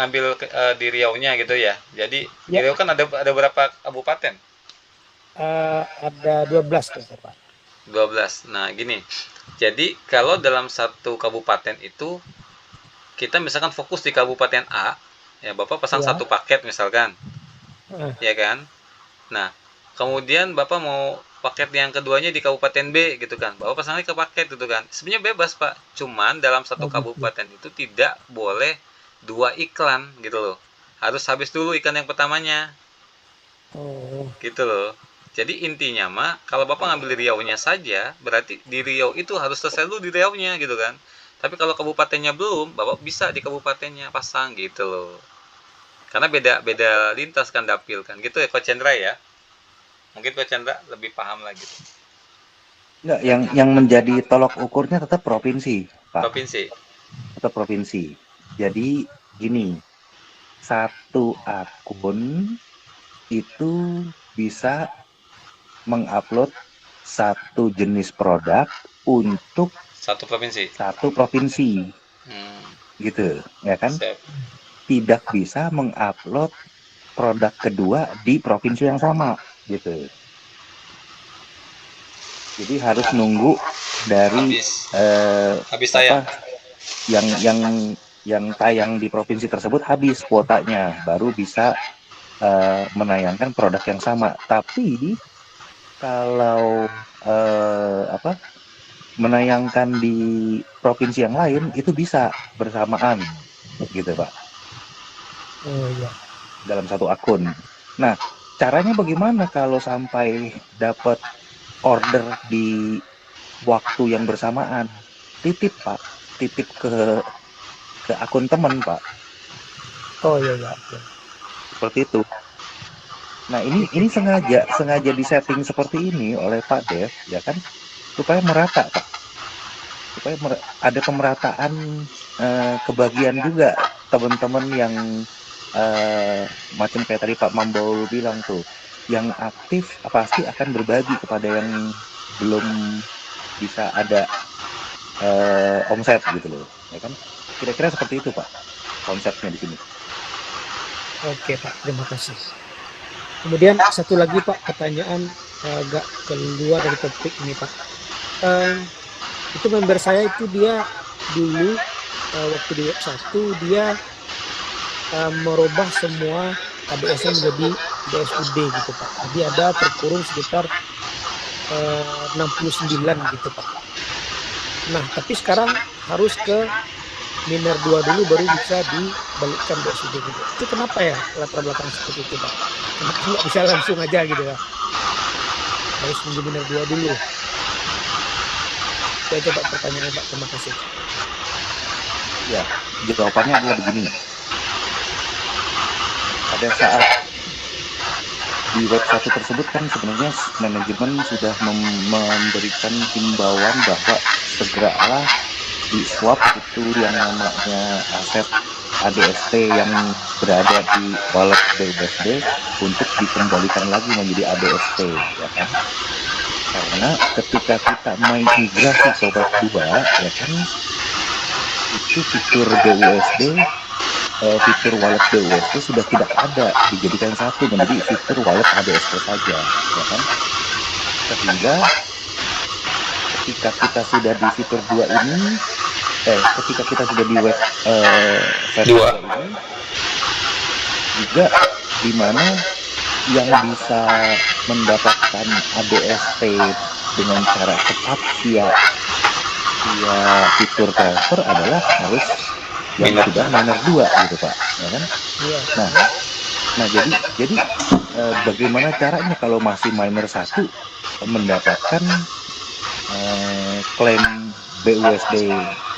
di Riau-nya gitu ya. Jadi di ya Riau kan ada berapa kabupaten? ada 12 tuh Pak. 12. Nah, gini. Jadi kalau dalam satu kabupaten itu kita misalkan fokus di kabupaten A, ya Bapak pasang Ya. satu paket misalkan. Ya kan? Nah, kemudian Bapak mau paket yang keduanya di kabupaten B gitu kan. Bapak pasang lagi ke paket gitu kan. Sebenarnya bebas, Pak. Cuman dalam satu kabupaten itu tidak boleh 2 iklan gitu loh. Harus habis dulu iklan yang pertamanya. Oh, Gitu loh. Jadi intinya mah kalau Bapak ngambil di Riau-nya saja, berarti di Riau itu harus selesai dulu di Riau-nya gitu kan. Tapi kalau kabupatennya belum, Bapak bisa di kabupatennya pasang gitu loh. Karena beda lintas kan dapil kan. Gitu ya Coach Chandra ya. Mungkin Coach Chandra lebih paham lagi. Enggak, yang menjadi tolok ukurnya tetap provinsi, Pak. Provinsi. Tetap provinsi. Jadi gini, satu akun itu bisa mengupload satu jenis produk untuk Satu provinsi. satu provinsi, gitu, ya kan? Siap. Tidak bisa mengupload produk kedua di provinsi yang sama, gitu. Jadi harus nunggu dari Habis tayang. yang tayang di provinsi tersebut habis kuotanya, baru bisa menayangkan produk yang sama. Tapi kalau menayangkan di provinsi yang lain itu bisa bersamaan, gitu Pak. oh iya. Dalam satu akun. Nah, caranya bagaimana kalau sampai dapat order di waktu yang bersamaan? Titip Pak, titip ke akun teman Pak. Oh iya iya. Seperti itu. Nah, ini sengaja disetting seperti ini oleh Pak Dev, ya kan, supaya merata Pak, supaya ada pemerataan kebagian juga teman-teman yang macam kayak tadi Pak Mambo bilang tuh, yang aktif pasti akan berbagi kepada yang belum bisa ada omset gitu loh, ya kan? Kira-kira seperti itu Pak konsepnya di sini. Oke Pak, terima kasih. Kemudian satu lagi Pak, pertanyaan agak keluar dari topik ini Pak. Eh, itu member saya itu dia dulu waktu di web 1 dia merubah semua ADS-nya menjadi DSUD gitu Pak. Jadi ada terkurung sekitar 69 gitu Pak. Nah, tapi sekarang harus ke miner 2 dulu baru bisa dibalikkan DSUD gitu. Itu kenapa ya latar belakang seperti itu Pak? Kenapa nggak bisa langsung aja gitu Pak? Harus nunggu miner 2 dulu. Saya coba pertanyaan Pak, terima kasih. Ya, jawabannya adalah begini. Pada saat di web 1 tersebut kan sebenarnya manajemen sudah memberikan himbauan bahwa segeralah di swap itu yang namanya aset ADST yang berada di wallet BUSD untuk dikembalikan lagi menjadi ADST, ya kan? Karena ketika kita main migrasi ke web 2, ya kan, itu fitur BUSD, fitur wallet BUSD sudah tidak ada, dijadikan satu menjadi fitur wallet ADST saja, ya kan? Sehingga ketika kita sudah di fitur 2 ini, ketika kita sudah di web versi 2 ini, juga di mana yang bisa mendapatkan ADST dengan cara cepat via fitur transfer adalah harus yang sudah miner 2 gitu Pak, ya kan? Nah jadi bagaimana caranya kalau masih miner 1 mendapatkan klaim BUSD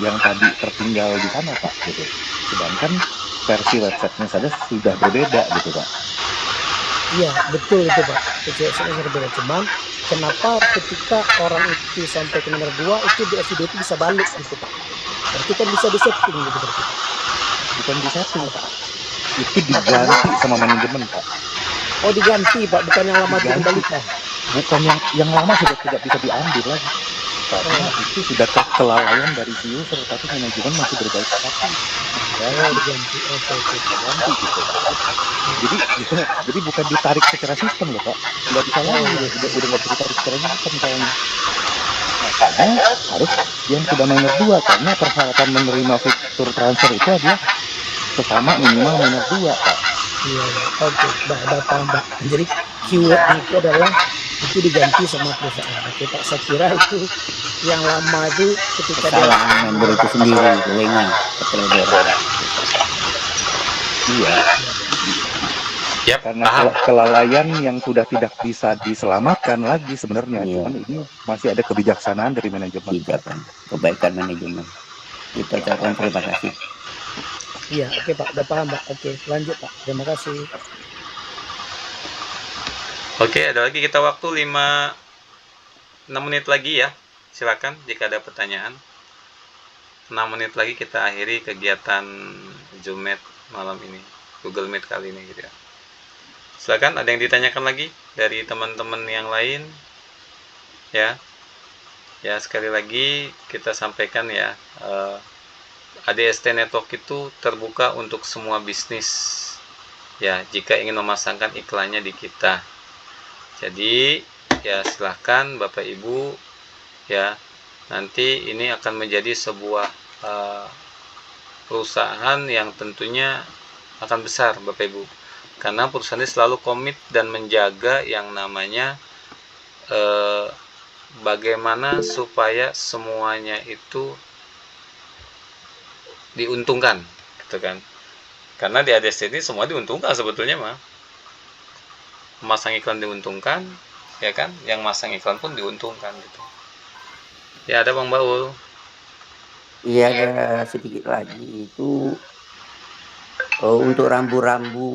yang tadi tertinggal di sana Pak gitu. Sedangkan versi websitenya saja sudah berbeda gitu Pak. Iya betul itu Pak, websitenya berbeda. Cuman kenapa ketika orang itu sampai ke nomor 2 itu DSUD itu bisa balik gitu Pak? Berarti kan bisa disetting gitu berarti. Bukan disetting Pak, itu diganti sama manajemen Pak. Oh diganti Pak, bukan yang lama dikembalikan. Bukan yang lama sudah tidak bisa diambil lagi. Karena itu sudah kelalaian dari si user, tapi manajemen masih berbaik hati. Diganti, oke. Ganti gitu. Jadi bukan ditarik secara sistem loh Pak. Nggak bisa lagi, udah nggak bisa ditarik secara sistem kayaknya. Makanya harus yang sudah miner 2, karena persyaratan menerima fitur transfer itu adalah sesama minimal miner 2 Pak. Iya, oke, udah paham Pak. Jadi keywordnya itu adalah itu diganti sama perusahaan. Oke Pak, saya kira itu yang lama itu ketika kesalahan member itu sendiri, bolehnya keteledoran. Iya. Yap, karena kelalaian yang sudah tidak bisa diselamatkan lagi sebenarnya. Iya. Cuman ini masih ada kebijaksanaan dari manajemen. Kebaikan manajemen. Kita ucapkan terima kasih. Iya, oke Pak, udah paham Pak. Oke, lanjut Pak. Terima kasih. Oke, ada lagi kita waktu 6 menit lagi ya. Silakan jika ada pertanyaan. 6 menit lagi kita akhiri kegiatan Zoom Meet malam ini, Google Meet kali ini gitu ya. Silakan, ada yang ditanyakan lagi dari teman-teman yang lain? Ya. Ya, sekali lagi kita sampaikan ya, ADST Network itu terbuka untuk semua bisnis. Ya, jika ingin memasangkan iklannya di kita. Jadi, ya silahkan Bapak Ibu ya, nanti ini akan menjadi sebuah perusahaan yang tentunya akan besar Bapak Ibu, karena perusahaan ini selalu komit dan menjaga yang namanya bagaimana supaya semuanya itu diuntungkan gitu kan, karena di ADST ini semua diuntungkan sebetulnya mah. Memasang iklan diuntungkan ya kan, yang masang iklan pun diuntungkan gitu ya. Ada Bang Baul? Iya, ada sedikit lagi itu untuk rambu-rambu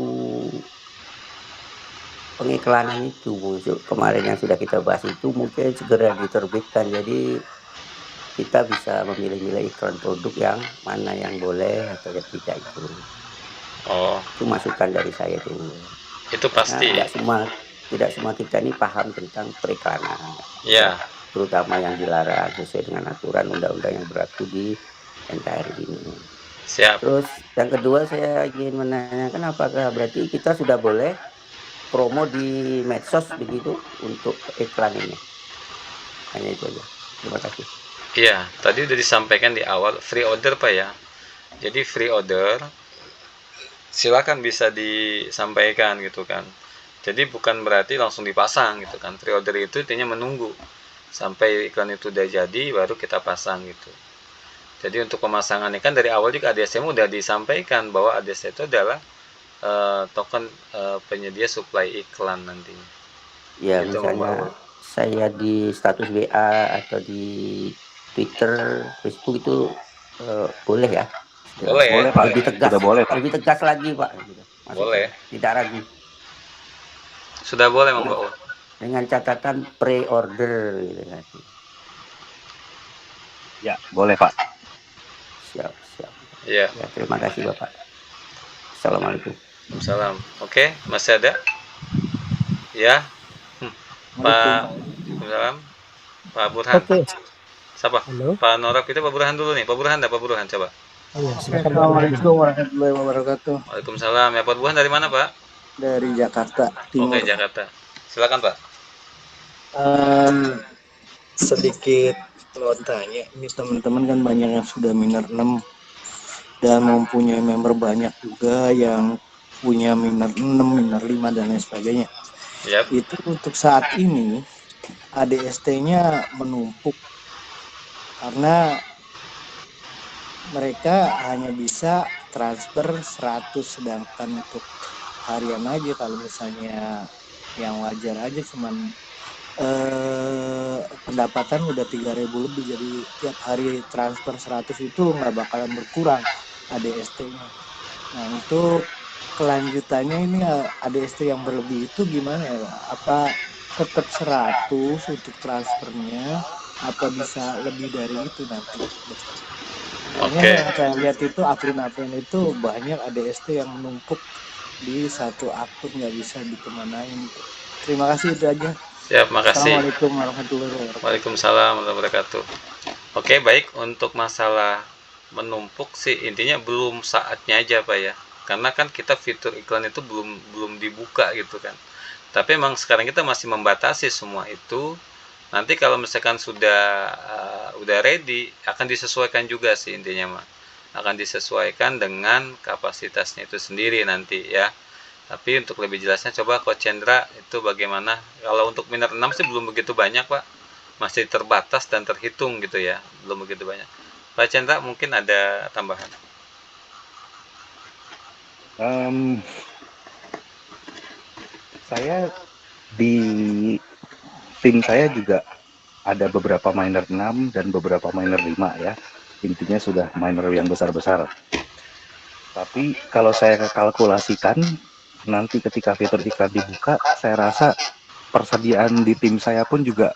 pengiklanan itu kemarin yang sudah kita bahas itu mungkin segera diterbitkan, jadi kita bisa memilih-milih iklan produk yang mana yang boleh atau yang tidak itu. Itu masukan dari saya tuh. Itu pasti. Tidak semua kita ini paham tentang periklanan. Ya. Terutama yang dilarang sesuai dengan aturan undang-undang yang berlaku di NKRI ini. Siap. Terus yang kedua saya ingin menanyakan apakah berarti kita sudah boleh promo di medsos begitu untuk iklan ini? Hanya itu aja. Terima kasih. Iya, tadi udah disampaikan di awal free order Pak ya. Jadi free order silakan bisa disampaikan gitu kan. Jadi bukan berarti langsung dipasang gitu kan. Free order itu intinya menunggu sampai iklan itu udah jadi baru kita pasang gitu. Jadi untuk pemasangan ini kan dari awal juga ADSM udah disampaikan bahwa ADSM itu adalah token penyedia supply iklan nantinya. Ya, Gitu Bang misalnya Baul. saya di status WA atau di Twitter, Facebook itu boleh ya? Boleh, Boleh Pak, Lebih tegas, sudah boleh Pak. lebih tegas lagi Pak. Gitu. Maksud boleh. saya. Tidak ragu. Sudah boleh Bang Baul. Dengan catatan pre-order gitu kan. Ya, boleh Pak. Siap, siap. Iya. Ya, terima kasih Bapak. Assalamualaikum. Salam. Oke, masih ada? Ya. Pak Salam. Pak Burhan. Oke. Siapa? Halo. Pak Norok itu Pak Burhan dulu nih. Pak Burhan dah, Pak Burhan coba. Oh ya, silakan. Assalamualaikum warahmatullahi wabarakatuh. Waalaikumsalam. Ya Pak Burhan dari mana Pak? Dari Jakarta Timur. Oke, Jakarta. Silakan Pak. Sedikit mau tanya, ini teman-teman kan banyak yang sudah minor 6 dan mempunyai member banyak juga yang punya minor 6, minor 5 dan lain sebagainya. Yap. Itu untuk saat ini ADST-nya menumpuk karena mereka hanya bisa transfer 100, sedangkan untuk harian aja kalau misalnya yang wajar aja cuman pendapatan udah 3.000 lebih, jadi tiap hari transfer 100 itu nggak bakalan berkurang ADST-nya. Nah, untuk kelanjutannya ini ADST yang berlebih itu gimana ya Pak? Apa tetap 100 untuk transfernya, apa bisa lebih dari itu nanti? Soalnya yang saya lihat itu akun-akun itu banyak ADST yang menumpuk di satu akun, nggak bisa dikemanain. Terima kasih, itu aja. Siap, makasih. Assalamualaikum warahmatullahi wabarakatuh. Waalaikumsalam warahmatullahi wabarakatuh. Oke, baik. Untuk masalah menumpuk sih intinya belum saatnya aja Pak ya. Karena kan kita fitur iklan itu belum dibuka gitu kan. Tapi emang sekarang kita masih membatasi semua itu. Nanti kalau misalkan udah ready akan disesuaikan juga sih intinya mah. Akan disesuaikan dengan kapasitasnya itu sendiri nanti ya. Tapi untuk lebih jelasnya coba Coach Chandra itu bagaimana. Kalau untuk minor 6 sih belum begitu banyak Pak. Masih terbatas dan terhitung gitu ya. Belum begitu banyak. Pak Chandra mungkin ada tambahan. Saya di tim saya juga ada beberapa minor 6 dan beberapa minor 5 ya. Intinya sudah minor yang besar-besar. Tapi kalau saya kalkulasikan nanti ketika fitur iklan dibuka, saya rasa persediaan di tim saya pun juga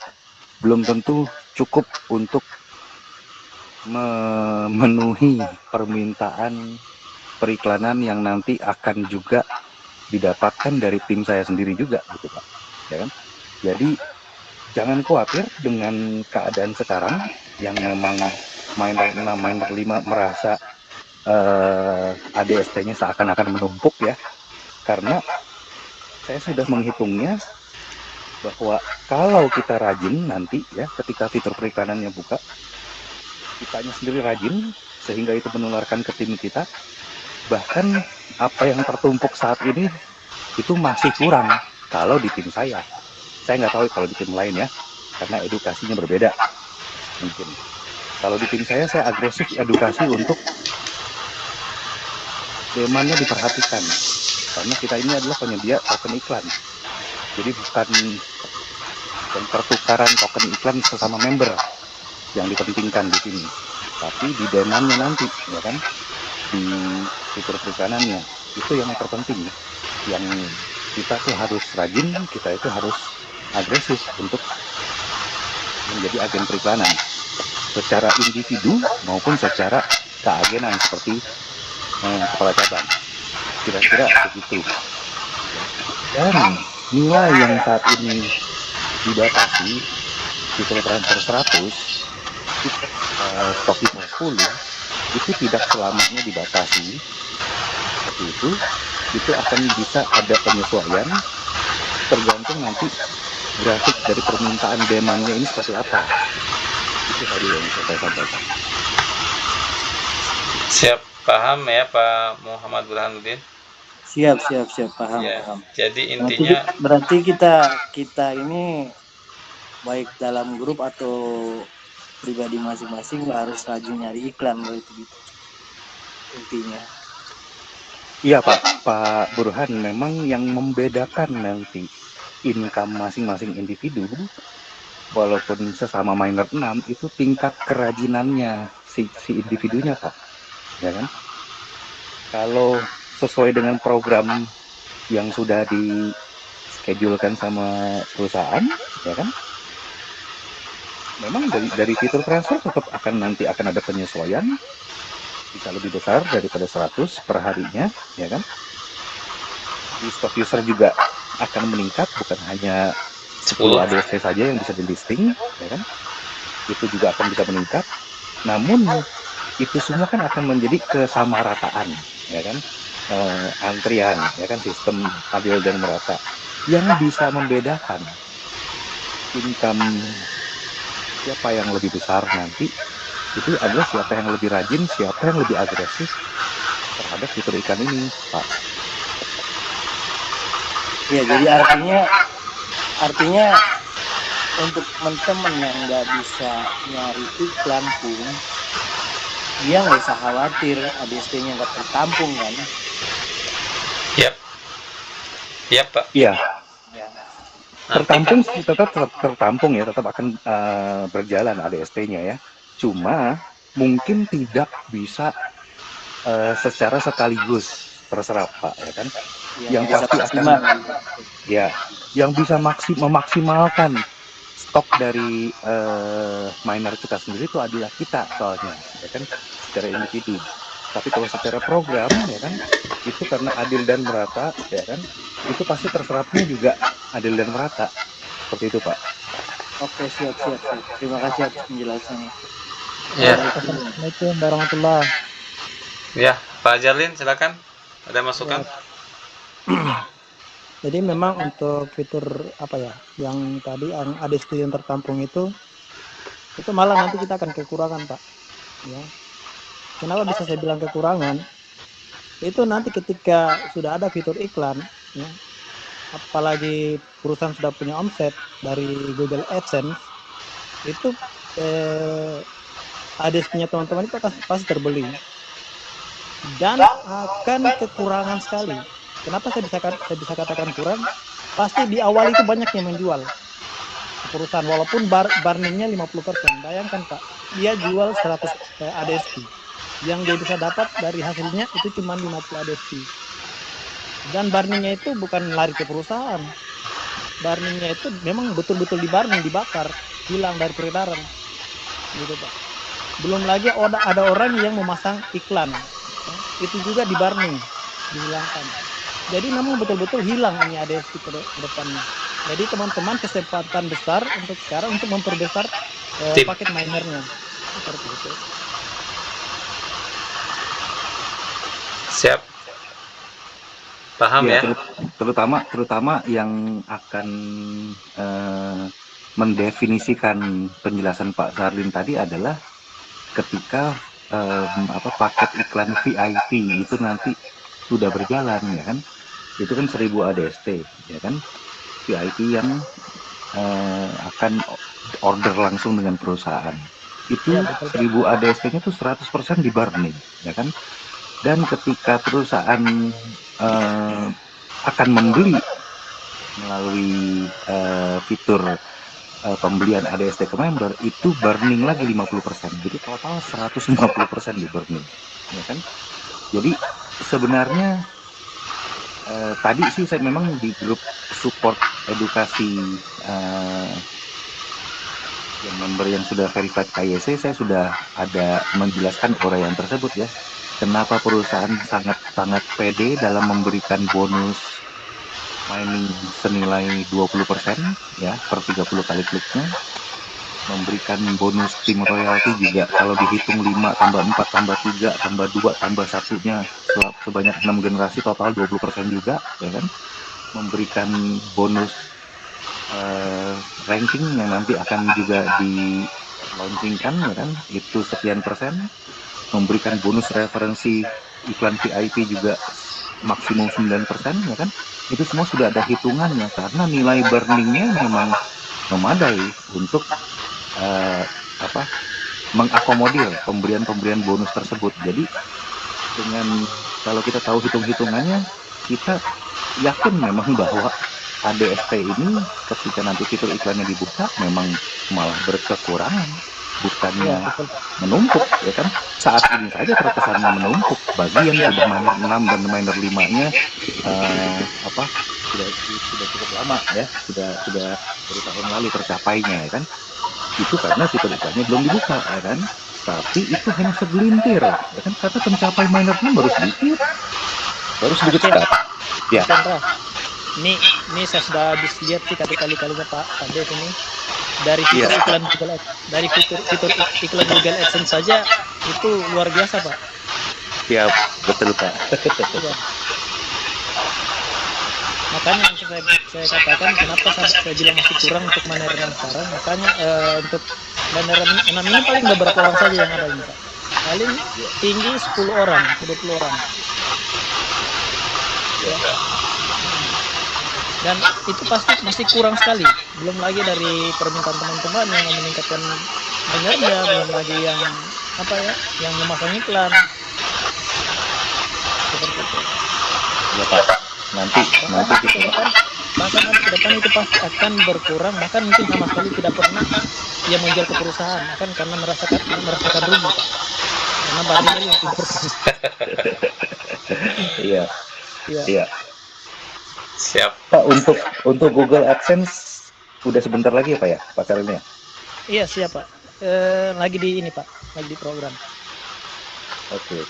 belum tentu cukup untuk memenuhi permintaan periklanan yang nanti akan juga didapatkan dari tim saya sendiri juga gitu Pak. Ya kan? Jadi jangan khawatir dengan keadaan sekarang yang memang minor 6, minor 5 merasa ADST-nya seakan-akan menumpuk ya. Karena saya sudah menghitungnya bahwa kalau kita rajin nanti ya ketika fitur periklanannya buka, kitanya sendiri rajin sehingga itu menularkan ke tim kita, bahkan apa yang tertumpuk saat ini itu masih kurang kalau di tim saya. Saya nggak tahu kalau di tim lain ya, karena edukasinya berbeda mungkin. Kalau di tim saya agresif edukasi untuk demandnya diperhatikan. Karena kita ini adalah penyedia token iklan. Jadi bukan pertukaran token iklan sesama member yang dipentingkan di sini. Tapi di demandnya nanti, ya kan? Di fitur periklanannya. Itu yang terpenting. Yang kita tuh harus rajin, kita itu harus agresif untuk menjadi agen periklanan. Secara individu maupun secara keagenan seperti kepala cabang. Kira-kira begitu. Dan nilai yang saat ini dibatasi fitur transfer 100 stok 10 itu tidak selamanya dibatasi seperti itu akan bisa ada penyesuaian tergantung nanti grafik dari permintaan demandnya ini seperti apa. Itu tadi yang bisa saya sampaikan. Siap, paham ya Pak Muhammad Burhanuddin? Siap, paham, Ya, paham. jadi Berarti, intinya berarti kita ini baik dalam grup atau pribadi masing-masing harus rajin nyari iklan gitu intinya. Iya Pak Burhan, memang yang membedakan nanti income masing-masing individu, walaupun sesama minor 6, itu tingkat kerajinannya si individunya Pak, ya kan? Kalau sesuai dengan program yang sudah di schedulekan sama perusahaan, ya kan? Memang dari fitur transfer tetap akan ada penyesuaian, bisa lebih besar daripada 100 per harinya, ya kan? Di stock user juga akan meningkat, bukan hanya 10 ADST saja yang bisa di listing, ya kan? Itu juga akan bisa meningkat. Namun itu semua kan akan menjadi kesamarataan, ya kan? Antrian, ya kan, sistem adil dan merata. Yang bisa membedakan income siapa yang lebih besar nanti itu adalah siapa yang lebih rajin, siapa yang lebih agresif terhadap fitur iklan ini, Pak. Ya, jadi artinya untuk teman-teman yang nggak bisa nyari iklan pun dia nggak usah khawatir ADST-nya nggak tertampung kan? Yap Pak. Iya. Ya. Tertampung sih, tetap tertampung ya, tetap akan berjalan ADST-nya ya. Cuma mungkin tidak bisa secara sekaligus terserap Pak, ya kan? Yang pasti akan yang bisa memaksimalkan stok dari miner kita sendiri itu adalah kita soalnya, ya kan, secara individu. Tapi kalau secara program, ya kan, itu karena adil dan merata, ya kan, itu pasti terserapnya juga adil dan merata. Seperti itu, Pak. Oke, siap. Terima kasih atas penjelasannya. Ya. Assalamualaikum warahmatullahi. Ya, Pak Jalin silakan. Ada masukan? Jadi memang untuk fitur apa ya, yang tadi yang ADST yang tertampung itu malah nanti kita akan kekurangan Pak. Ya. Kenapa bisa saya bilang kekurangan? Itu nanti ketika sudah ada fitur iklan, ya, apalagi perusahaan sudah punya omset dari Google AdSense, itu ADST-nya teman-teman itu pasti terbeli dan akan kekurangan sekali. Kenapa saya bisa katakan kurang? Pasti di awal itu banyak yang menjual perusahaan walaupun barningnya 50%. Bayangkan Pak, dia jual 100 ADST. Yang dia bisa dapat dari hasilnya itu cuma 50 ADST. Dan barningnya itu bukan lari ke perusahaan. Barningnya itu memang betul-betul dibarning, dibakar, hilang dari peredaran. Gitu Pak. Belum lagi ada orang yang memasang iklan. Itu juga dibarning, dihilangkan. Jadi memang betul-betul hilang ini ADST ke depannya. Jadi teman-teman kesempatan besar untuk sekarang untuk memperbesar paket minernya. Seperti itu. Siap. Paham ya? Terutama yang akan mendefinisikan penjelasan Pak Sarlin tadi adalah ketika paket iklan VIP itu nanti sudah berjalan, ya kan? Itu kan 1000 ADST, ya kan? VIP yang akan order langsung dengan perusahaan. Itu 1000 ADST-nya tuh 100% di barning, ya kan? Dan ketika perusahaan akan membeli melalui fitur pembelian ADST ke member, itu burning lagi 50%. Jadi total 150% di burning, ya kan? Jadi sebenarnya tadi sih saya memang di grup support edukasi yang member yang sudah verified KYC, saya sudah ada menjelaskan uraian tersebut ya. Kenapa perusahaan sangat pede dalam memberikan bonus mining senilai 20% ya per 30 kali kliknya. memberikan bonus tim royalti juga kalau dihitung 5 tambah 4 tambah 3 tambah 2 tambah satunya sebanyak 6 generasi total 20% juga, ya kan? Memberikan bonus ranking yang nanti akan juga di launchingkan, ya kan? Itu sekian persen. Memberikan bonus referensi iklan VIP juga maksimum 9%, ya kan? Itu semua sudah ada hitungannya karena nilai burningnya memang memadai untuk mengakomodir pemberian bonus tersebut. Jadi dengan kalau kita tahu hitung-hitungannya, kita yakin memang bahwa ADST ini ketika nanti fitur iklannya dibuka memang malah berkekurangan, bukannya menumpuk, ya kan? Saat ini saja terkesannya menumpuk bagi yang sudah minor 6 dan minor 5-nya sudah cukup lama ya, sudah dari tahun lalu tercapainya, ya kan? Itu karena fitur iklannya belum dibuka, ya kan? Tapi itu hanya segelintir, ya kan? Karena pencapai minor 6 baru sedikit sekali. Ya. Chandra, ini saya sudah habis lihat sih kali-kalinya Pak Ade ini dari fitur iklan Google dari fitur iklan Google AdSense saja itu luar biasa Pak. Siap, betul Pak. Ya. Makanya saya katakan kenapa saya bilang masih kurang untuk Manor 6 sekarang. Makanya untuk Manor 6 ini paling beberapa orang saja yang ada ini Pak. Paling tinggi 10 orang, 20 orang. Ya. Dan itu pasti masih kurang sekali. Belum lagi dari permintaan teman-teman yang meningkatkan dengarnya, belum lagi yang yang memasang iklan. Seperti itu. Ya Pak. Nanti bahkan nanti ke depan itu pasti akan berkurang, bahkan mungkin sama sekali tidak pernah dia menjual ke perusahaan, akan karena merasakan rugi Pak. Karena barangnya yang important. Iya. Siap. Pak, untuk Google AdSense udah sebentar lagi ya Pak ya, Pak Karimnya? Iya siap Pak. Lagi di ini Pak, lagi di program. Oke.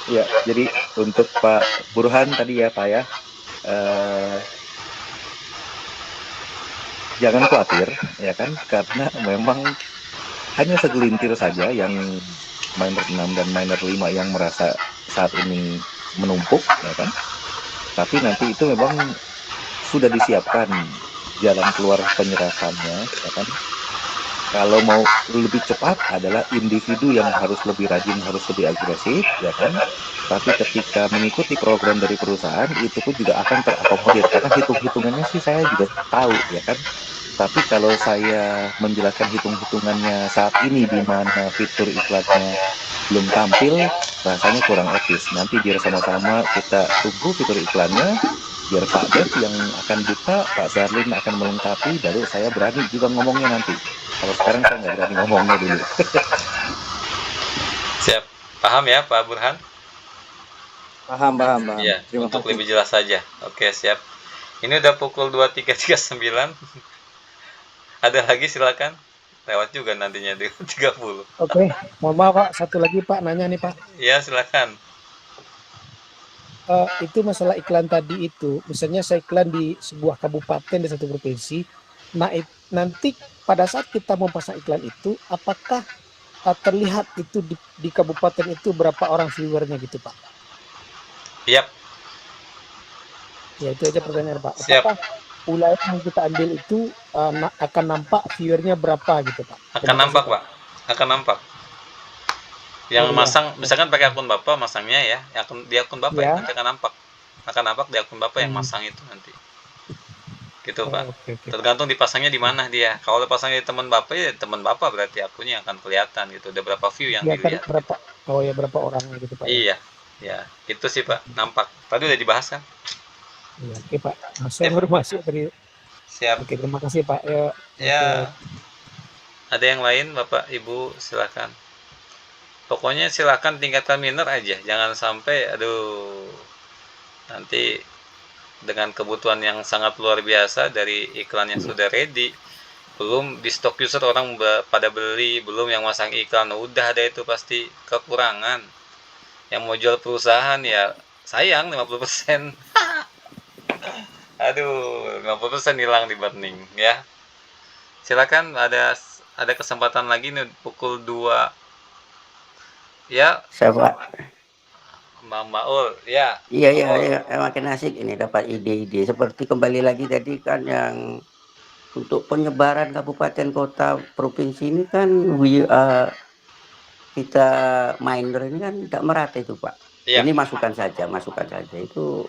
Ya, jadi untuk Pak Burhan tadi ya Pak ya, jangan khawatir ya kan, karena memang hanya segelintir saja yang minor 6 dan minor 5 yang merasa saat ini menumpuk, ya kan. Tapi nanti itu memang sudah disiapkan jalan keluar penyerapannya, ya kan. Kalau mau lebih cepat adalah individu yang harus lebih rajin, harus lebih agresif, ya kan. Tapi ketika mengikuti program dari perusahaan, itu pun juga akan terakomodir. Karena hitung-hitungannya sih saya juga tahu, ya kan. Tapi kalau saya menjelaskan hitung-hitungannya saat ini di mana fitur iklannya belum tampil, rasanya kurang etis. Nanti biar sama-sama kita tunggu fitur iklannya, biar Pak Dev yang akan buka, Pak Zarlin akan melengkapi, baru saya berani juga ngomongnya nanti. Kalau sekarang saya nggak berani ngomongnya dulu. Siap, paham ya Pak Burhan? Paham. Ya, untuk lebih jelas saja. Oke, siap. Ini udah pukul 23.39. Ada lagi silakan. Lewat juga nantinya 30. Oke, mohon maaf Pak, satu lagi Pak nanya nih Pak. Ya, silakan. Itu masalah iklan tadi itu, misalnya saya iklan di sebuah kabupaten di satu provinsi, nah nanti pada saat kita mau pasang iklan itu, apakah terlihat itu di kabupaten itu berapa orang viewernya gitu Pak? Yap. Ya itu aja pertanyaan Pak. Siap. Apakah wilayah yang kita ambil itu akan nampak viewernya berapa gitu Pak? Akan nampak Pak, akan nampak. Yang masang, misalkan pakai akun Bapak masangnya ya, di akun Bapak ya, nanti akan nampak di akun Bapak yang masang itu nanti. Gitu Pak. Okay. Tergantung dipasangnya di mana dia. Kalau pasangnya di teman Bapak ya teman Bapak berarti akunnya akan kelihatan gitu. Udah berapa view yang dilihat. Berapa orang gitu Pak. Iya. Ya, itu sih Pak, nampak. Tadi udah dibahas kan? Iya, oke Pak. Saya baru masuk tadi. Siap. Oke, terima kasih Pak. Ya. Ada yang lain Bapak, Ibu, silakan. Pokoknya silakan tingkatkan minor aja, jangan sampai nanti dengan kebutuhan yang sangat luar biasa dari iklan yang sudah ready, belum di stock user orang pada beli, belum yang masang iklan, udah ada itu pasti kekurangan. Yang mau jual perusahaan ya sayang 50%. 50% hilang di burning ya. Silakan, ada kesempatan lagi nih pukul 2. Ya, Siapa? Bang Baul. Ya, Iya, Bang iya, Baul. iya, makin asik ini dapat ide-ide. Seperti kembali lagi tadi kan yang untuk penyebaran kabupaten kota provinsi ini kan kita minder ini kan tidak merata itu Pak. Iya. Ini masukan saja itu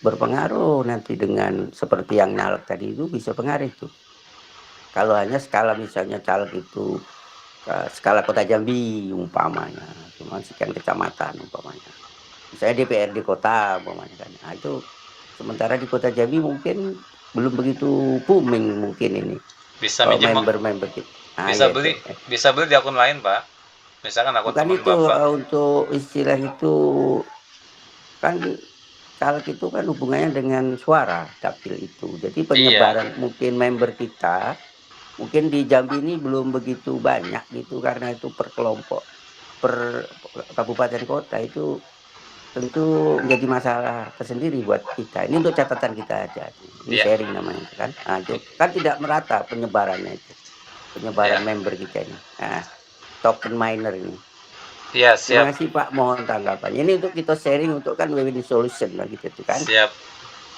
berpengaruh nanti dengan seperti yang nyalek tadi itu bisa pengaruh itu. Kalau hanya skala misalnya caleg itu skala kota Jambi umpamanya, cuma sekian kecamatan umpamanya. Misalnya DPRD kota umpamanya kan. Nah, itu sementara di kota Jambi mungkin belum begitu booming mungkin ini. Bisa minjem, member-member kita. Nah, bisa ya beli, itu. bisa beli di akun lain, Pak. Misalkan akun Bukan teman itu Bapak. untuk istilah itu kan caleg itu kan hubungannya dengan suara dapil itu. Jadi penyebaran mungkin member kita mungkin di Jambi ini belum begitu banyak gitu karena itu per kelompok, per kabupaten kota itu tentu menjadi masalah tersendiri buat kita. Ini untuk catatan kita aja. Ini sharing namanya kan. Nah, itu kan tidak merata penyebarannya itu. Penyebaran member kita ini. Nah, token miner ini. Iya, Terima siap. kasih Pak, mohon tanggapannya. Ini untuk kita sharing untuk kan win-win solution lah gitu kan. Siap.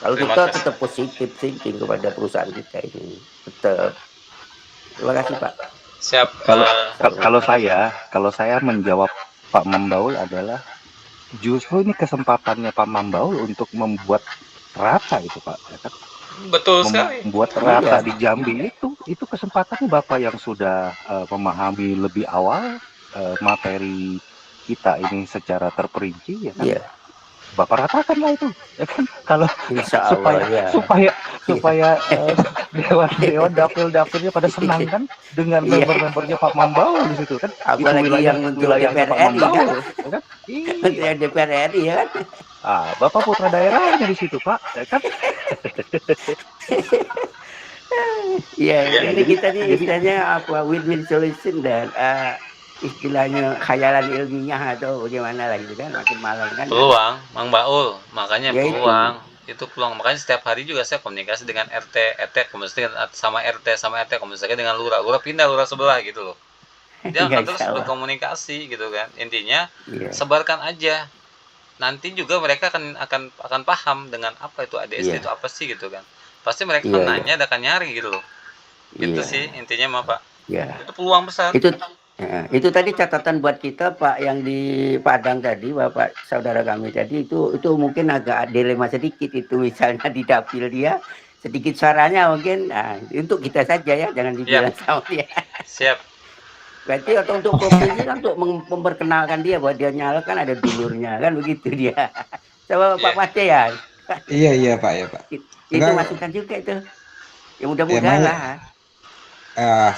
Kalau Terima kita kasih. tetap positif thinking kepada perusahaan kita ini. Tetap. Terima kasih Pak. Siap. Kalau saya menjawab Pak Mambaul adalah justru ini kesempatannya Pak Mambaul untuk membuat rata itu Pak, ya kan? Betul sekali. Membuat rata di Jambi itu kesempatannya Bapak yang sudah memahami lebih awal materi kita ini secara terperinci, ya kan? Iya. Bapak ratakanlah itu, ya kan? Kalau Insya Allah, supaya dewan dapil-dapilnya pada senang kan dengan member-membernya Pak Mambaul di situ kan. Apalagi itu yang untuk DPR RI kan? Ya kan? Iya. DPR RI ya kan? Bapak putra daerahnya di situ Pak, ya kan? Iya, ini kita nih istilahnya apa win-win solution dan istilahnya khayalan ilmiah atau bagaimana lah gitu kan, makin malam kan. Peluang, Mang Baul, makanya Ya, peluang. Itu peluang. Makanya setiap hari juga saya komunikasi dengan RT komunikasi sama RT, komunikasi dengan lurah pindah lurah sebelah gitu loh. Dia akan terus berkomunikasi gitu kan. Intinya sebarkan aja. Nanti juga mereka akan paham dengan apa itu ADST itu apa sih gitu kan. Pasti mereka nanya, akan nyari gitu loh. Itu sih intinya mah Pak. Itu peluang besar. Itu tadi catatan buat kita Pak yang di Padang tadi, Bapak saudara kami tadi itu mungkin agak dilema sedikit itu, misalnya di dapil dia sedikit suaranya mungkin untuk kita saja ya, jangan dibilang sama dia. Siap. Berarti atau untuk provinsi kan untuk memperkenalkan dia bahwa dia nyalek kan ada dulurnya kan begitu dia. Coba Pak Pace ya. Iya Pak ya Pak. Itu masukan juga itu. Ya mudah-mudahan lah.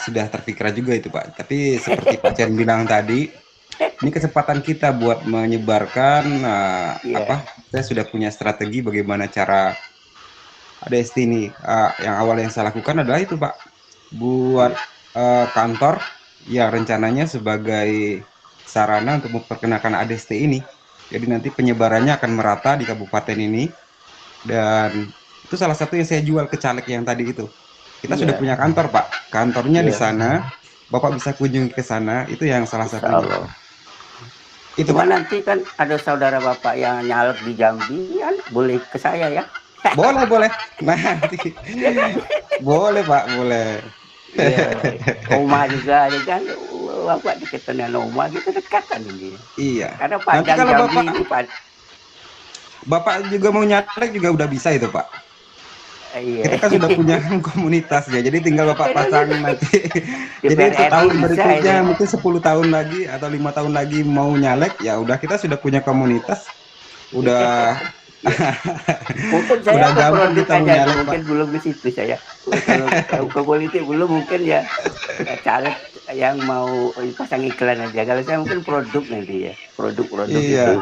Sudah terpikir juga itu Pak, tapi seperti Pak Chen bilang tadi, ini kesempatan kita buat menyebarkan saya sudah punya strategi bagaimana cara ADST ini. Yang awal yang saya lakukan adalah itu Pak, buat kantor yang rencananya sebagai sarana untuk memperkenalkan ADST ini. Jadi nanti penyebarannya akan merata di kabupaten ini, dan itu salah satu yang saya jual ke caleg yang tadi itu. Kita sudah punya kantor Pak, kantornya di sana, Bapak bisa kunjungi ke sana, itu yang salah satunya. Itu Pak, nanti kan ada saudara Bapak yang nyalek di Jambi kan, boleh ke saya ya? Boleh, nanti. Boleh Pak, boleh. Oma juga ya kan, Bapak dekat dengan Oma gitu, dekatan ini. Iya. Karena Padang Jambi ini Bapak juga mau nyalek juga udah bisa itu Pak. Kita kan sudah punya komunitas ya, jadi tinggal Bapak pasang nanti. Jadi tahun berikutnya mungkin 10 tahun lagi atau 5 tahun lagi mau nyalek, ya udah kita sudah punya komunitas, udah mungkin saya udah gampang kita nyalek mungkin belum ke situ saya. Kalau ke politik belum mungkin ya caleg yang mau pasang iklan aja. Kalau saya mungkin produk nanti ya, produk itu.